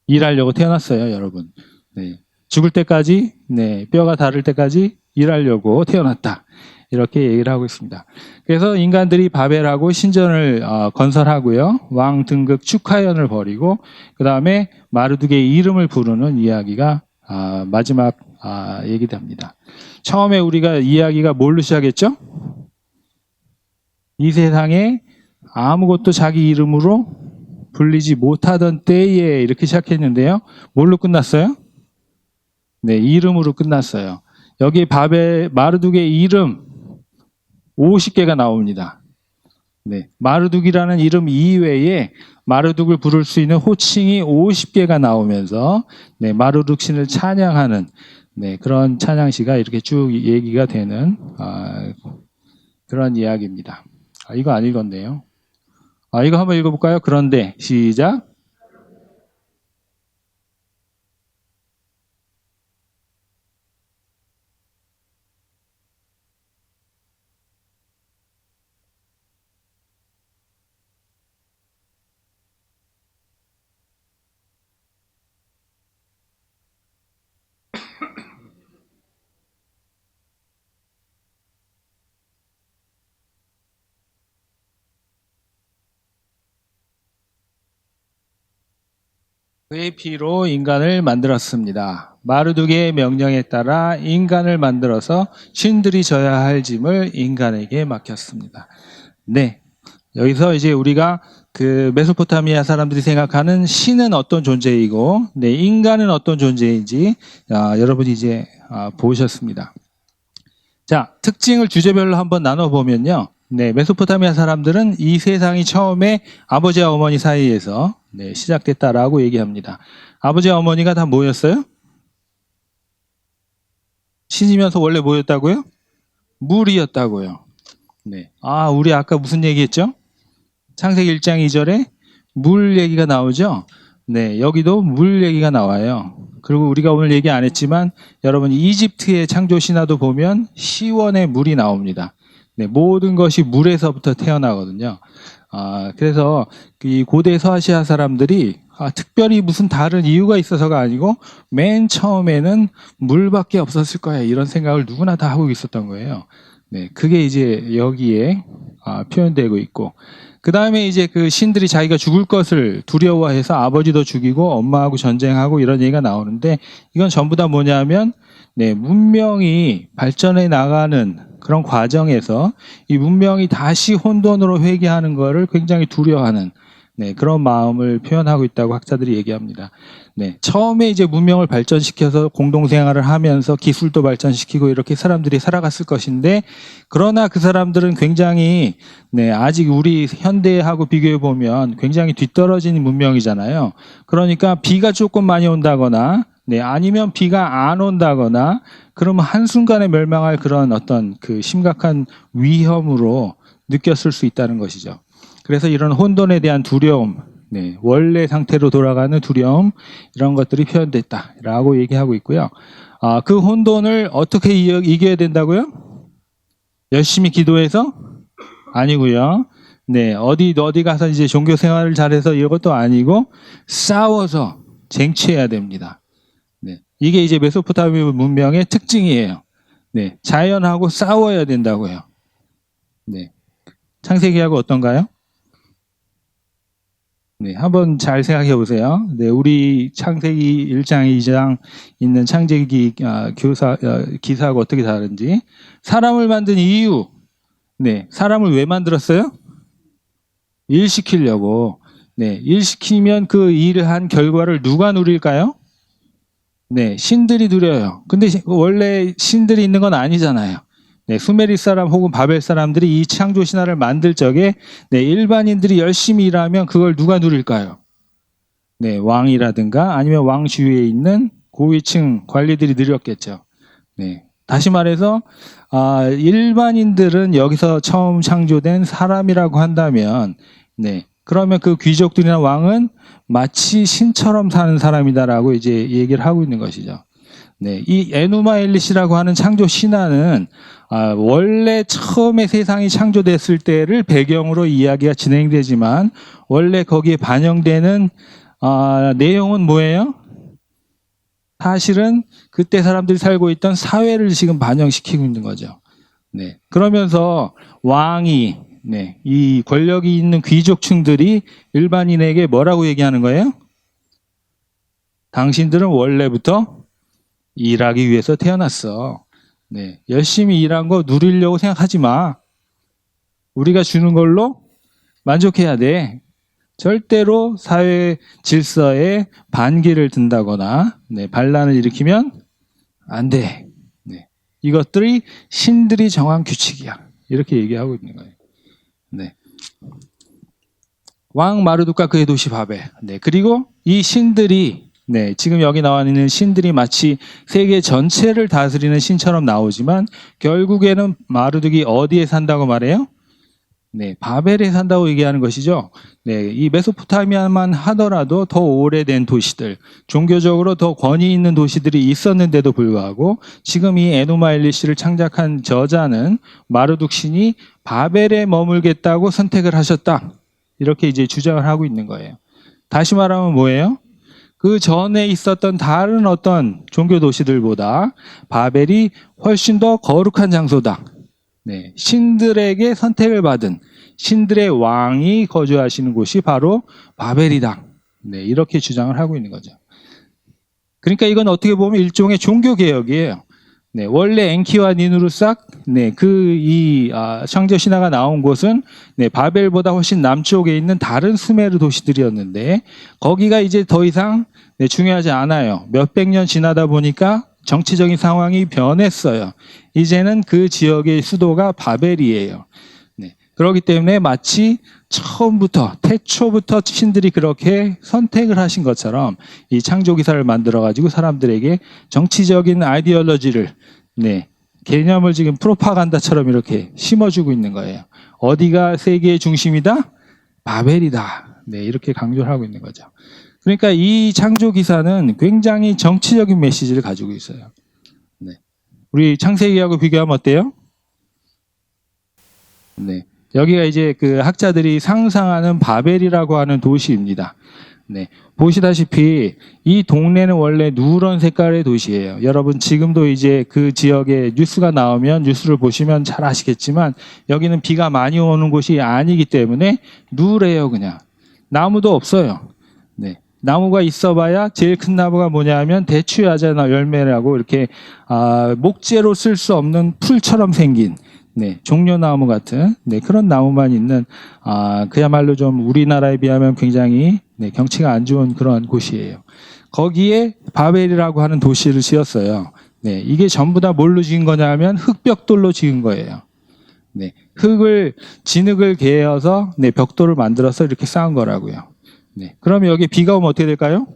일하려고 태어났어요, 여러분. 네. 죽을 때까지, 네, 뼈가 닳을 때까지 일하려고 태어났다. 이렇게 얘기를 하고 있습니다. 그래서 인간들이 바벨하고 신전을 건설하고요. 왕 등극 축하연을 벌이고 그 다음에 마르둑의 이름을 부르는 이야기가 마지막 얘기됩니다. 처음에 우리가 이야기가 뭘로 시작했죠? 이 세상에 아무것도 자기 이름으로 불리지 못하던 때에 이렇게 시작했는데요. 뭘로 끝났어요? 네, 이름으로 끝났어요. 여기 마르둑의 이름 50개가 나옵니다. 네, 마르둑이라는 이름 이외에 마르둑을 부를 수 있는 호칭이 50개가 나오면서 네, 마르둑 신을 찬양하는 네, 그런 찬양시가 이렇게 쭉 얘기가 되는 그런 이야기입니다. 이거 안 읽었네요. 이거 한번 읽어볼까요? 그런데 시작. 그의 피로 인간을 만들었습니다. 마르둑의 명령에 따라 인간을 만들어서 신들이 져야 할 짐을 인간에게 맡겼습니다. 네. 여기서 이제 우리가 그 메소포타미아 사람들이 생각하는 신은 어떤 존재이고, 네, 인간은 어떤 존재인지, 여러분이 이제 보셨습니다. 자, 특징을 주제별로 한번 나눠보면요. 네, 메소포타미아 사람들은 이 세상이 처음에 아버지와 어머니 사이에서 네, 시작됐다라고 얘기합니다. 아버지와 어머니가 다 뭐였어요? 신이면서 원래 뭐였다고요? 물이었다고요. 네. 우리 아까 무슨 얘기했죠? 창세기 1장 2절에 물 얘기가 나오죠? 네, 여기도 물 얘기가 나와요. 그리고 우리가 오늘 얘기 안 했지만 여러분 이집트의 창조 신화도 보면 시원의 물이 나옵니다. 네, 모든 것이 물에서부터 태어나거든요. 그래서 이 고대 서아시아 사람들이 특별히 무슨 다른 이유가 있어서가 아니고 맨 처음에는 물밖에 없었을 거야 이런 생각을 누구나 다 하고 있었던 거예요. 네, 그게 이제 여기에 표현되고 있고 그 다음에 이제 그 신들이 자기가 죽을 것을 두려워해서 아버지도 죽이고 엄마하고 전쟁하고 이런 얘기가 나오는데 이건 전부 다 뭐냐면 네, 문명이 발전해 나가는 그런 과정에서 이 문명이 다시 혼돈으로 회귀하는 것을 굉장히 두려워하는 네, 그런 마음을 표현하고 있다고 학자들이 얘기합니다. 네, 처음에 이제 문명을 발전시켜서 공동생활을 하면서 기술도 발전시키고 이렇게 사람들이 살아갔을 것인데 그러나 그 사람들은 굉장히 네, 아직 우리 현대하고 비교해 보면 굉장히 뒤떨어진 문명이잖아요. 그러니까 비가 조금 많이 온다거나 네, 아니면 비가 안 온다거나 그러면 한순간에 멸망할 그런 어떤 그 심각한 위험으로 느꼈을 수 있다는 것이죠. 그래서 이런 혼돈에 대한 두려움, 네, 원래 상태로 돌아가는 두려움 이런 것들이 표현됐다라고 얘기하고 있고요. 그 혼돈을 어떻게 이겨야 된다고요? 열심히 기도해서? 아니고요. 네, 어디 가서 이제 종교 생활을 잘해서 이것도 아니고 싸워서 쟁취해야 됩니다. 네, 이게 이제 메소포타미아 문명의 특징이에요. 네, 자연하고 싸워야 된다고요. 네, 창세기하고 어떤가요? 네, 한번 잘 생각해 보세요. 네, 우리 창세기 1장, 2장 있는 창세기 기사하고 어떻게 다른지. 사람을 만든 이유. 네, 사람을 왜 만들었어요? 일 시키려고. 네, 일 시키면 그 일을 한 결과를 누가 누릴까요? 네, 신들이 누려요. 근데 원래 신들이 있는 건 아니잖아요. 네, 수메리 사람 혹은 바벨 사람들이 이 창조 신화를 만들 적에 네, 일반인들이 열심히 일하면 그걸 누가 누릴까요? 네, 왕이라든가 아니면 왕 주위에 있는 고위층 관리들이 누렸겠죠. 네, 다시 말해서 일반인들은 여기서 처음 창조된 사람이라고 한다면 네, 그러면 그 귀족들이나 왕은 마치 신처럼 사는 사람이다라고 이제 얘기를 하고 있는 것이죠. 네, 이 에누마 엘리시라고 하는 창조 신화는 원래 처음에 세상이 창조됐을 때를 배경으로 이야기가 진행되지만 원래 거기에 반영되는 내용은 뭐예요? 사실은 그때 사람들이 살고 있던 사회를 지금 반영시키고 있는 거죠. 네, 그러면서 왕이 네, 이 권력이 있는 귀족층들이 일반인에게 뭐라고 얘기하는 거예요? 당신들은 원래부터 일하기 위해서 태어났어. 네, 열심히 일한 거 누리려고 생각하지 마. 우리가 주는 걸로 만족해야 돼. 절대로 사회 질서에 반기를 든다거나 반란을 일으키면 안 돼. 네, 이것들이 신들이 정한 규칙이야. 이렇게 얘기하고 있는 거예요. 네. 왕 마르둑과 그의 도시 바벨. 네, 그리고 이 신들이 지금 여기 나와 있는 신들이 마치 세계 전체를 다스리는 신처럼 나오지만 결국에는 마르둑이 어디에 산다고 말해요? 네, 바벨에 산다고 얘기하는 것이죠. 네, 이 메소포타미아만 하더라도 더 오래된 도시들, 종교적으로 더 권위 있는 도시들이 있었는데도 불구하고 지금 이 에노마일리시를 창작한 저자는 마르둑 신이 바벨에 머물겠다고 선택을 하셨다. 이렇게 이제 주장을 하고 있는 거예요. 다시 말하면 뭐예요? 그 전에 있었던 다른 어떤 종교 도시들보다 바벨이 훨씬 더 거룩한 장소다. 네, 신들에게 선택을 받은 신들의 왕이 거주하시는 곳이 바로 바벨이다. 네, 이렇게 주장을 하고 있는 거죠. 그러니까 이건 어떻게 보면 일종의 종교 개혁이에요. 네, 원래 엔키와 니누르삭, 창조 신화가 나온 곳은 바벨보다 훨씬 남쪽에 있는 다른 수메르 도시들이었는데 거기가 이제 더 이상 중요하지 않아요. 몇백 년 지나다 보니까 정치적인 상황이 변했어요. 이제는 그 지역의 수도가 바벨이에요. 네, 그렇기 때문에 마치 처음부터 태초부터 신들이 그렇게 선택을 하신 것처럼 이 창조 기사를 만들어 가지고 사람들에게 정치적인 아이디올로지를 개념을 지금 프로파간다처럼 이렇게 심어주고 있는 거예요. 어디가 세계의 중심이다? 바벨이다. 네, 이렇게 강조를 하고 있는 거죠. 그러니까 이 창조 기사는 굉장히 정치적인 메시지를 가지고 있어요. 네. 우리 창세기하고 비교하면 어때요? 네. 여기가 이제 그 학자들이 상상하는 바벨이라고 하는 도시입니다. 네. 보시다시피 이 동네는 원래 누런 색깔의 도시예요. 여러분 지금도 이제 그 지역에 뉴스가 나오면 뉴스를 보시면 잘 아시겠지만 여기는 비가 많이 오는 곳이 아니기 때문에 누래요, 그냥. 나무도 없어요. 네. 나무가 있어봐야 제일 큰 나무가 뭐냐면 대추야자 열매라고 이렇게 목재로 쓸 수 없는 풀처럼 생긴 종려나무 같은 그런 나무만 있는 그야말로 좀 우리나라에 비하면 굉장히 경치가 안 좋은 그런 곳이에요. 거기에 바벨이라고 하는 도시를 지었어요. 이게 전부 다 뭘로 지은 거냐면 흙벽돌로 지은 거예요. 진흙을 개어서 벽돌을 만들어서 이렇게 쌓은 거라고요. 그러면 여기 비가 오면 어떻게 될까요?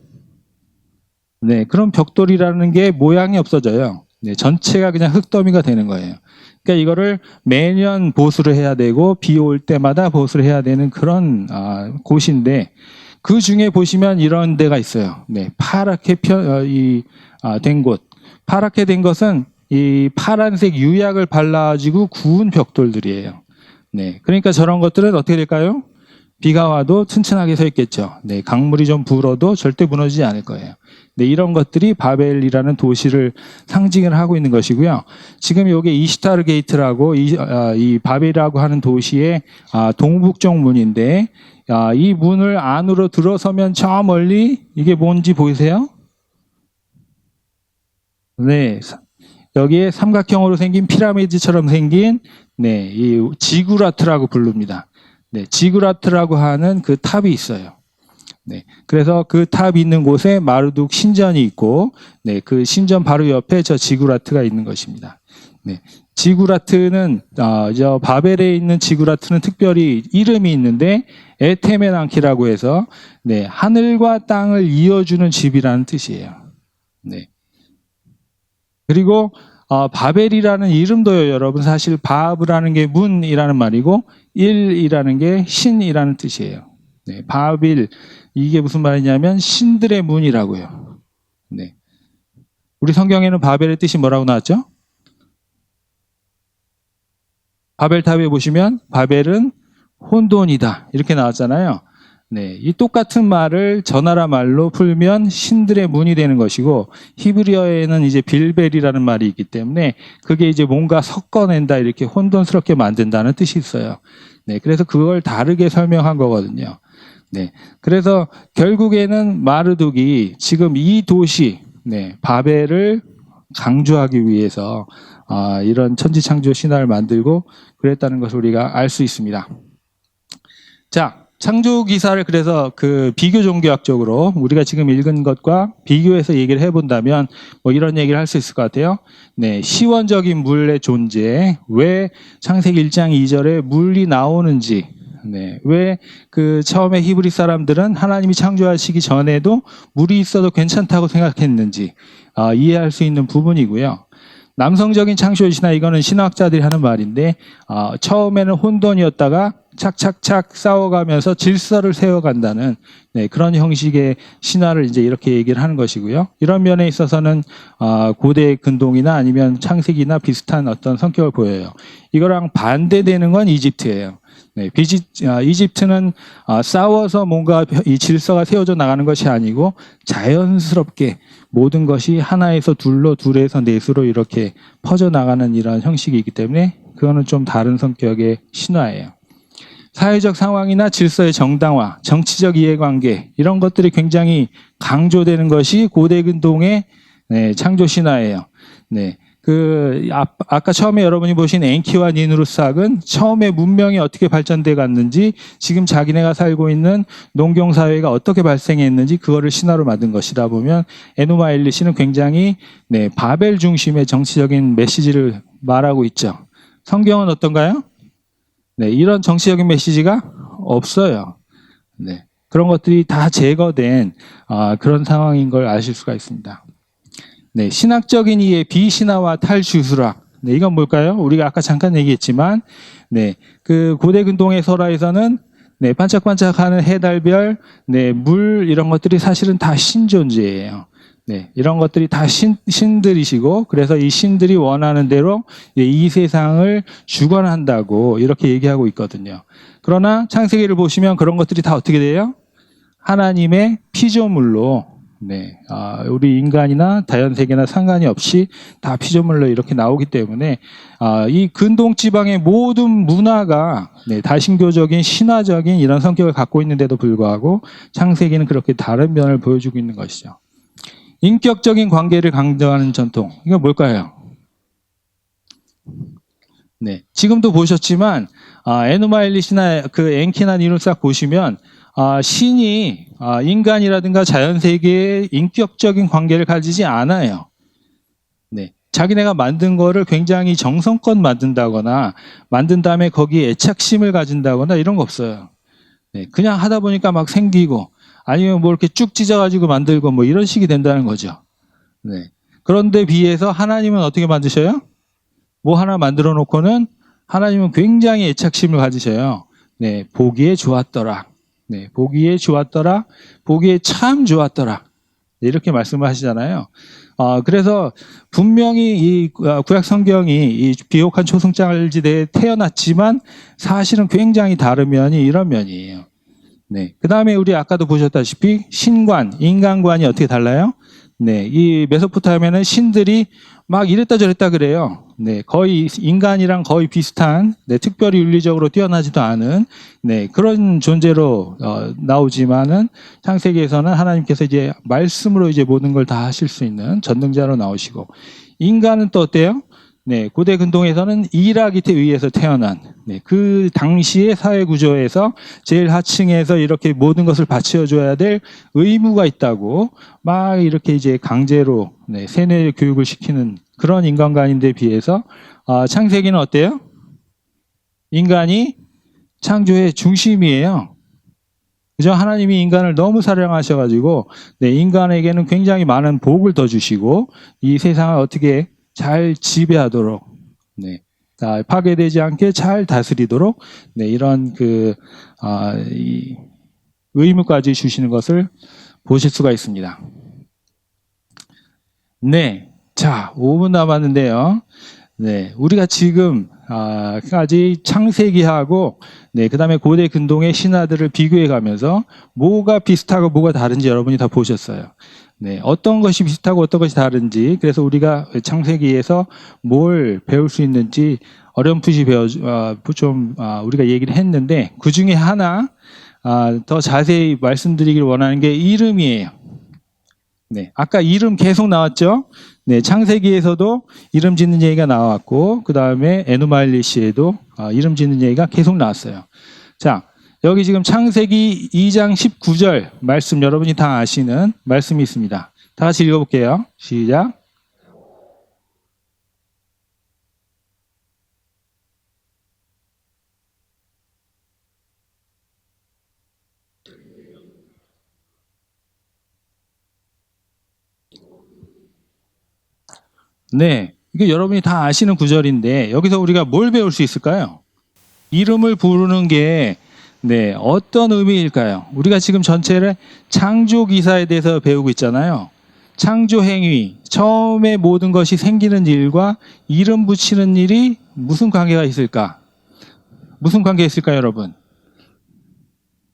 그럼 벽돌이라는 게 모양이 없어져요. 전체가 그냥 흙더미가 되는 거예요. 그러니까 이거를 매년 보수를 해야 되고 비 올 때마다 보수를 해야 되는 그런 곳인데 그 중에 보시면 이런 데가 있어요. 파랗게 된 곳. 파랗게 된 것은 이 파란색 유약을 발라가지고 구운 벽돌들이에요. 그러니까 저런 것들은 어떻게 될까요? 비가 와도 튼튼하게 서 있겠죠. 강물이 좀 불어도 절대 무너지지 않을 거예요. 이런 것들이 바벨이라는 도시를 상징을 하고 있는 것이고요. 지금 여기 이시타르 게이트라고 이 바벨이라고 하는 도시의 동북쪽 문인데 이 문을 안으로 들어서면 저 멀리 이게 뭔지 보이세요? 네, 여기에 삼각형으로 생긴 피라미드처럼 생긴 이 지구라트라고 부릅니다. 지구라트라고 하는 그 탑이 있어요. 그래서 그 탑이 있는 곳에 마르둑 신전이 있고, 그 신전 바로 옆에 저 지구라트가 있는 것입니다. 지구라트는 저 바벨에 있는 지구라트는 특별히 이름이 있는데 에테메난키라고 해서 하늘과 땅을 이어주는 집이라는 뜻이에요. 그리고 바벨이라는 이름도요, 여러분 사실 바브라는 게 문이라는 말이고 일이라는 게 신이라는 뜻이에요. 바빌 이게 무슨 말이냐면 신들의 문이라고요. 우리 성경에는 바벨의 뜻이 뭐라고 나왔죠? 바벨탑에 보시면 바벨은 혼돈이다 이렇게 나왔잖아요. 이 똑같은 말을 저 나라 말로 풀면 신들의 문이 되는 것이고 히브리어에는 이제 빌벨이라는 말이 있기 때문에 그게 이제 뭔가 섞어낸다 이렇게 혼돈스럽게 만든다는 뜻이 있어요. 그래서 그걸 다르게 설명한 거거든요. 그래서 결국에는 마르둑이 지금 이 도시 바벨을 강조하기 위해서 이런 천지창조 신화를 만들고 그랬다는 것을 우리가 알 수 있습니다. 자, 창조 기사를 그래서 그 비교 종교학적으로 우리가 지금 읽은 것과 비교해서 얘기를 해본다면 뭐 이런 얘기를 할 수 있을 것 같아요. 네, 시원적인 물의 존재, 왜 창세기 1장 2절에 물이 나오는지, 네, 왜 그 처음에 히브리 사람들은 하나님이 창조하시기 전에도 물이 있어도 괜찮다고 생각했는지 이해할 수 있는 부분이고요. 남성적인 창조 신화, 이거는 신학자들이 하는 말인데 처음에는 혼돈이었다가 착착착 싸워가면서 질서를 세워간다는 그런 형식의 신화를 이제 이렇게 얘기를 하는 것이고요. 이런 면에 있어서는 고대 근동이나 아니면 창세기나 비슷한 어떤 성격을 보여요. 이거랑 반대되는 건 이집트예요. 네, 이집트는 싸워서 뭔가 이 질서가 세워져 나가는 것이 아니고 자연스럽게 모든 것이 하나에서 둘로, 둘에서 넷으로 이렇게 퍼져 나가는 이런 형식이 있기 때문에 그거는 좀 다른 성격의 신화예요. 사회적 상황이나 질서의 정당화, 정치적 이해관계 이런 것들이 굉장히 강조되는 것이 고대 근동의 창조 신화예요. 네. 아까 처음에 여러분이 보신 엔키와 니누르삭은 처음에 문명이 어떻게 발전돼 갔는지, 지금 자기네가 살고 있는 농경 사회가 어떻게 발생했는지 그거를 신화로 만든 것이다 보면, 에누마 엘리시는 굉장히 바벨 중심의 정치적인 메시지를 말하고 있죠. 성경은 어떤가요? 네, 이런 정치적인 메시지가 없어요. 네, 그런 것들이 다 제거된 그런 상황인 걸 아실 수가 있습니다. 네, 신학적인 이해 비신화와 탈주술학. 네, 이건 뭘까요? 우리가 아까 잠깐 얘기했지만, 네, 그 고대 근동의 설화에서는 반짝반짝하는 해달별, 물 이런 것들이 사실은 다 신존재예요. 네, 이런 것들이 다 신들이시고, 그래서 이 신들이 원하는 대로 이 세상을 주관한다고 이렇게 얘기하고 있거든요. 그러나 창세기를 보시면 그런 것들이 다 어떻게 돼요? 하나님의 피조물로, 우리 인간이나 자연세계나 상관이 없이 다 피조물로 이렇게 나오기 때문에 이 근동 지방의 모든 문화가 다신교적인 신화적인 이런 성격을 갖고 있는데도 불구하고 창세기는 그렇게 다른 면을 보여주고 있는 것이죠. 인격적인 관계를 강조하는 전통, 이건 뭘까요? 네, 지금도 보셨지만 에누마 엘리시나 그 엔키나 니누르삭 보시면 신이 인간이라든가 자연세계에 인격적인 관계를 가지지 않아요. 네, 자기네가 만든 거를 굉장히 정성껏 만든다거나 만든 다음에 거기에 애착심을 가진다거나 이런 거 없어요. 네, 그냥 하다 보니까 막 생기고 아니면 뭐 이렇게 쭉 찢어가지고 만들고 뭐 이런 식이 된다는 거죠. 네, 그런데 비해서 하나님은 어떻게 만드셔요? 뭐 하나 만들어 놓고는 하나님은 굉장히 애착심을 가지셔요. 네, 보기에 좋았더라. 네, 보기에 좋았더라. 보기에 참 좋았더라. 이렇게 말씀을 하시잖아요. 그래서 분명히 이 구약 성경이 이 비옥한 초승달지대에 태어났지만 사실은 굉장히 다른 면이 이런 면이에요. 네, 그 다음에 우리 아까도 보셨다시피 신관, 인간관이 어떻게 달라요? 네, 이 메소포타미아는 신들이 막 이랬다 저랬다 그래요. 네, 거의 인간이랑 거의 비슷한, 특별히 윤리적으로 뛰어나지도 않은, 그런 존재로 나오지만은 창세기에서는 하나님께서 이제 말씀으로 이제 모든 걸 다 하실 수 있는 전능자로 나오시고, 인간은 또 어때요? 네, 고대 근동에서는 이라기트에 의해서 태어난, 그 당시의 사회 구조에서 제일 하층에서 이렇게 모든 것을 바치어줘야 될 의무가 있다고 막 이렇게 이제 강제로 세뇌 교육을 시키는 그런 인간관인데 비해서 창세기는 어때요? 인간이 창조의 중심이에요. 그죠? 하나님이 인간을 너무 사랑하셔가지고 인간에게는 굉장히 많은 복을 더 주시고 이 세상을 어떻게 잘 지배하도록, 파괴되지 않게 잘 다스리도록, 이런 이 의무까지 주시는 것을 보실 수가 있습니다. 네. 자, 5분 남았는데요. 네. 우리가 지금까지 창세기하고, 그 다음에 고대 근동의 신화들을 비교해 가면서 뭐가 비슷하고 뭐가 다른지 여러분이 다 보셨어요. 네, 어떤 것이 비슷하고 어떤 것이 다른지, 그래서 우리가 창세기에서 뭘 배울 수 있는지 어렴풋이 우리가 얘기를 했는데, 그 중에 하나, 더 자세히 말씀드리길 원하는 게 이름이에요. 네, 아까 이름 계속 나왔죠? 네, 창세기에서도 이름 짓는 얘기가 나왔고, 그 다음에 에누마일리시에도 이름 짓는 얘기가 계속 나왔어요. 자, 여기 지금 창세기 2장 19절 말씀 여러분이 다 아시는 말씀이 있습니다. 다 같이 읽어볼게요. 시작. 네, 이게 여러분이 다 아시는 구절인데 여기서 우리가 뭘 배울 수 있을까요? 이름을 부르는 게 네, 어떤 의미일까요? 우리가 지금 전체를 창조 기사에 대해서 배우고 있잖아요. 창조 행위, 처음에 모든 것이 생기는 일과 이름 붙이는 일이 무슨 관계가 있을까? 무슨 관계가 있을까요, 여러분?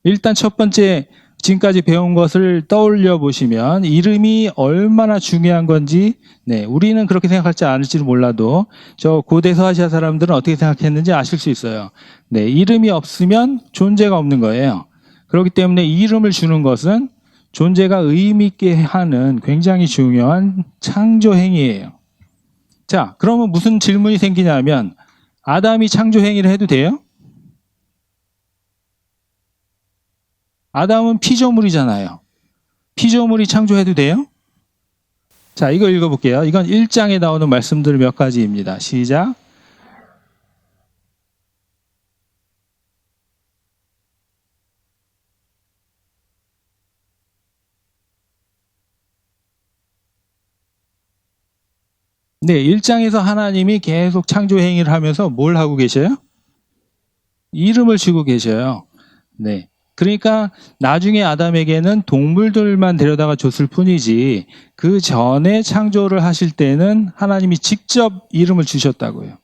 일단 첫 번째 지금까지 배운 것을 떠올려 보시면 이름이 얼마나 중요한 건지 네, 우리는 그렇게 생각할지 않을지는 몰라도 저 고대 서아시아 사람들은 어떻게 생각했는지 아실 수 있어요. 네, 이름이 없으면 존재가 없는 거예요. 그렇기 때문에 이름을 주는 것은 존재가 의미 있게 하는 굉장히 중요한 창조 행위예요. 자, 그러면 무슨 질문이 생기냐면 아담이 창조 행위를 해도 돼요? 아담은 피조물이잖아요. 피조물이 창조해도 돼요? 자, 이거 읽어볼게요. 이건 1장에 나오는 말씀들 몇 가지입니다. 시작. 네, 1장에서 하나님이 계속 창조 행위를 하면서 뭘 하고 계셔요? 이름을 주고 계셔요. 네. 그러니까 나중에 아담에게는 동물들만 데려다가 줬을 뿐이지 그 전에 창조를 하실 때는 하나님이 직접 이름을 주셨다고요.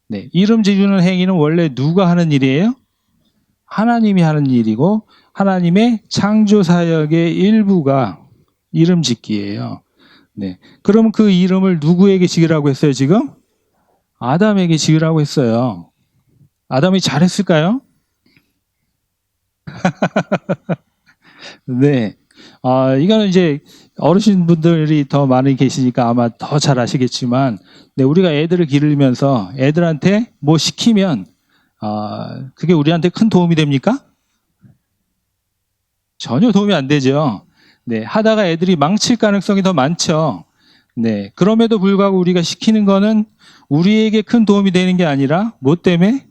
네. 이름 지주는 행위는 원래 누가 하는 일이에요? 하나님이 하는 일이고 하나님의 창조 사역의 일부가 이름 짓기예요. 네. 그럼 그 이름을 누구에게 지으라고 했어요, 지금? 아담에게 지으라고 했어요. 아담이 잘했을까요? 네. 이거는 이제 어르신분들이 더 많이 계시니까 아마 더 잘 아시겠지만, 네, 우리가 애들을 기르면서 애들한테 뭐 시키면, 그게 우리한테 큰 도움이 됩니까? 전혀 도움이 안 되죠. 네, 하다가 애들이 망칠 가능성이 더 많죠. 네, 그럼에도 불구하고 우리가 시키는 거는 우리에게 큰 도움이 되는 게 아니라, 뭐 때문에?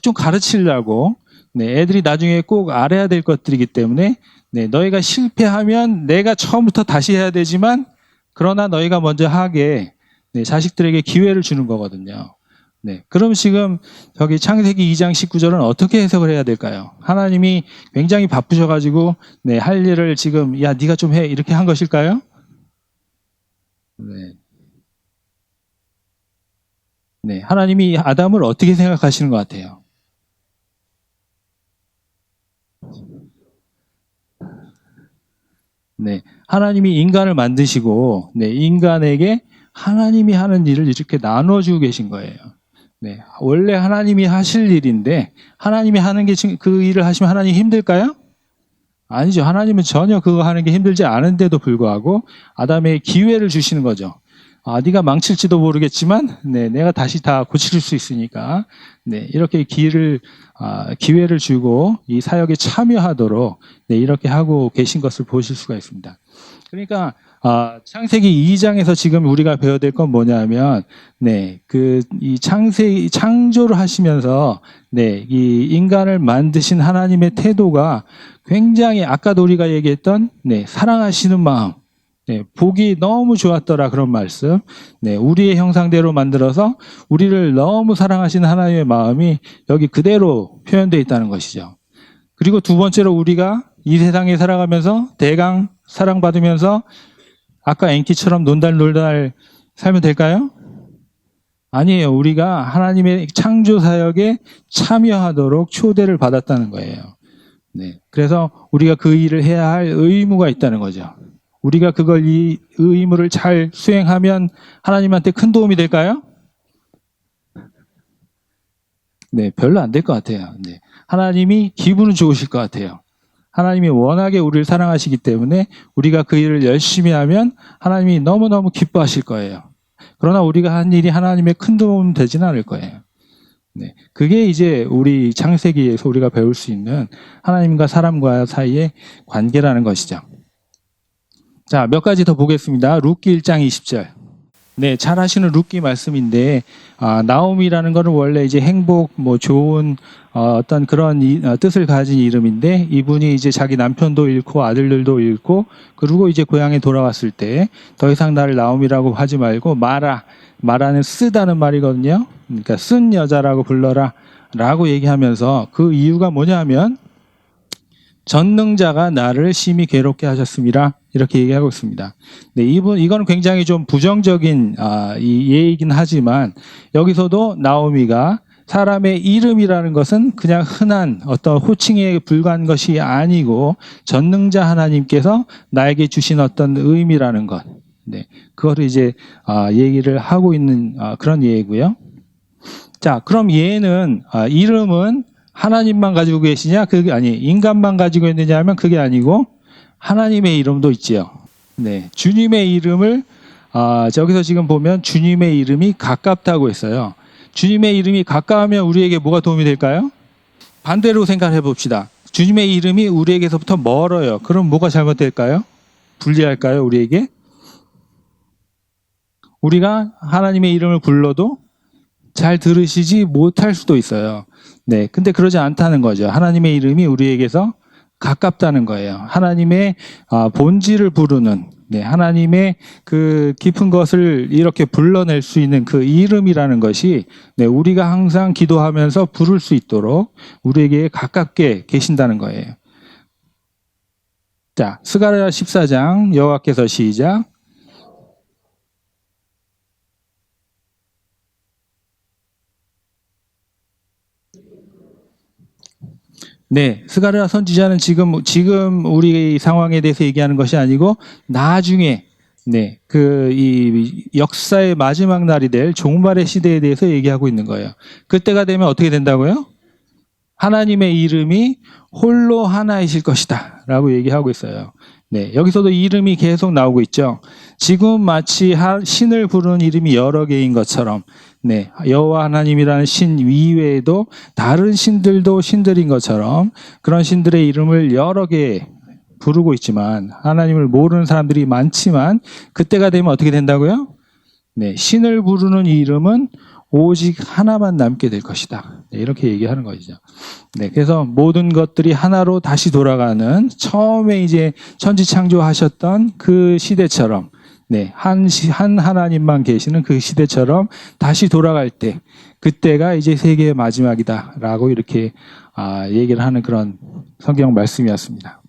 좀 가르치려고. 네, 애들이 나중에 꼭 알아야 될 것들이기 때문에 네, 너희가 실패하면 내가 처음부터 다시 해야 되지만 그러나 너희가 먼저 하게 네, 자식들에게 기회를 주는 거거든요. 네, 그럼 지금 저기 창세기 2장 19절은 어떻게 해석을 해야 될까요? 하나님이 굉장히 바쁘셔가지고 네, 할 일을 지금 야 네가 좀 해 이렇게 한 것일까요? 네, 네, 하나님이 아담을 어떻게 생각하시는 것 같아요? 네, 하나님이 인간을 만드시고 네, 인간에게 하나님이 하는 일을 이렇게 나눠주고 계신 거예요. 네, 원래 하나님이 하실 일인데 하나님이 하는 게 그 일을 하시면 하나님 힘들까요? 아니죠. 하나님은 전혀 그거 하는 게 힘들지 않은데도 불구하고 아담에게 기회를 주시는 거죠. 네가 망칠지도 모르겠지만, 네, 내가 다시 다 고칠 수 있으니까, 네, 이렇게 기회를 주고 이 사역에 참여하도록, 네, 이렇게 하고 계신 것을 보실 수가 있습니다. 그러니까, 창세기 2장에서 지금 우리가 배워야 될 건 뭐냐면, 네, 이 창조를 하시면서, 네, 이 인간을 만드신 하나님의 태도가 굉장히 아까도 우리가 얘기했던, 네, 사랑하시는 마음, 네, 보기 너무 좋았더라 그런 말씀. 네, 우리의 형상대로 만들어서 우리를 너무 사랑하시는 하나님의 마음이 여기 그대로 표현되어 있다는 것이죠. 그리고 두 번째로 우리가 이 세상에 살아가면서 대강 사랑받으면서 아까 앵키처럼 논달 살면 될까요? 아니에요. 우리가 하나님의 창조 사역에 참여하도록 초대를 받았다는 거예요. 네, 그래서 우리가 그 일을 해야 할 의무가 있다는 거죠. 우리가 그걸 이 의무를 잘 수행하면 하나님한테 큰 도움이 될까요? 네, 별로 안 될 것 같아요. 네, 하나님이 기분은 좋으실 것 같아요. 하나님이 워낙에 우리를 사랑하시기 때문에 우리가 그 일을 열심히 하면 하나님이 너무너무 기뻐하실 거예요. 그러나 우리가 한 일이 하나님의 큰 도움 되지는 않을 거예요. 네. 그게 이제 우리 창세기에서 우리가 배울 수 있는 하나님과 사람과 사이의 관계라는 것이죠. 자, 몇 가지 더 보겠습니다. 룻기 1장 20절. 네, 잘 하시는 룻기 말씀인데, 나옴이라는 거는 원래 이제 행복, 뭐 좋은, 어떤 그런 뜻을 가진 이름인데, 이분이 이제 자기 남편도 잃고 아들들도 잃고, 그리고 이제 고향에 돌아왔을 때, 더 이상 나를 나옴이라고 하지 말고, 마라는 쓰다는 말이거든요. 그러니까 쓴 여자라고 불러라. 라고 얘기하면서 그 이유가 뭐냐면, 전능자가 나를 심히 괴롭게 하셨습니다. 이렇게 얘기하고 있습니다. 네, 이거는 굉장히 좀 부정적인 이 예이긴 하지만 여기서도 나오미가 사람의 이름이라는 것은 그냥 흔한 어떤 호칭에 불과한 것이 아니고 전능자 하나님께서 나에게 주신 어떤 의미라는 것. 네, 그거를 이제 얘기를 하고 있는 그런 예이고요. 자, 그럼 얘는 이름은 하나님만 가지고 계시냐? 그게 아니, 인간만 가지고 있느냐 하면 그게 아니고 하나님의 이름도 있지요. 네, 주님의 이름을 저기서 지금 보면 주님의 이름이 가깝다고 했어요. 주님의 이름이 가까우면 우리에게 뭐가 도움이 될까요? 반대로 생각해 봅시다. 주님의 이름이 우리에게서부터 멀어요. 그럼 뭐가 잘못될까요? 불리할까요? 우리에게? 우리가 하나님의 이름을 불러도 잘 들으시지 못할 수도 있어요. 네, 근데 그러지 않다는 거죠. 하나님의 이름이 우리에게서 가깝다는 거예요. 하나님의 본질을 부르는, 네, 하나님의 그 깊은 것을 이렇게 불러낼 수 있는 그 이름이라는 것이, 네, 우리가 항상 기도하면서 부를 수 있도록 우리에게 가깝게 계신다는 거예요. 자, 스가랴 14장 여호와께서 시작. 네, 스가랴 선지자는 지금 우리 상황에 대해서 얘기하는 것이 아니고 나중에, 네, 이 역사의 마지막 날이 될 종말의 시대에 대해서 얘기하고 있는 거예요. 그때가 되면 어떻게 된다고요? 하나님의 이름이 홀로 하나이실 것이다 라고 얘기하고 있어요. 네, 여기서도 이름이 계속 나오고 있죠. 지금 마치 신을 부르는 이름이 여러 개인 것처럼, 네, 여호와 하나님이라는 신 이외에도 다른 신들도 신들인 것처럼 그런 신들의 이름을 여러 개 부르고 있지만 하나님을 모르는 사람들이 많지만 그때가 되면 어떻게 된다고요? 네, 신을 부르는 이름은 오직 하나만 남게 될 것이다. 네, 이렇게 얘기하는 것이죠. 네, 그래서 모든 것들이 하나로 다시 돌아가는 처음에 이제 천지 창조하셨던 그 시대처럼, 네, 한 하나님만 계시는 그 시대처럼 다시 돌아갈 때, 그때가 이제 세계의 마지막이다라고 이렇게 얘기를 하는 그런 성경 말씀이었습니다.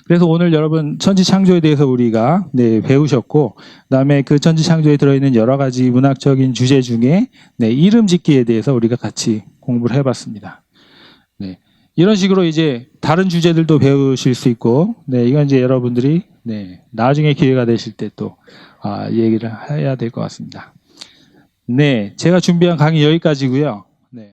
그래서 오늘 여러분 천지 창조에 대해서 우리가 배우셨고, 그다음에 그 천지 창조에 들어있는 여러 가지 문학적인 주제 중에 이름 짓기에 대해서 우리가 같이 공부를 해봤습니다. 네, 이런 식으로 이제 다른 주제들도 배우실 수 있고, 이건 이제 여러분들이 나중에 기회가 되실 때 또 얘기를 해야 될 것 같습니다. 네, 제가 준비한 강의 여기까지고요.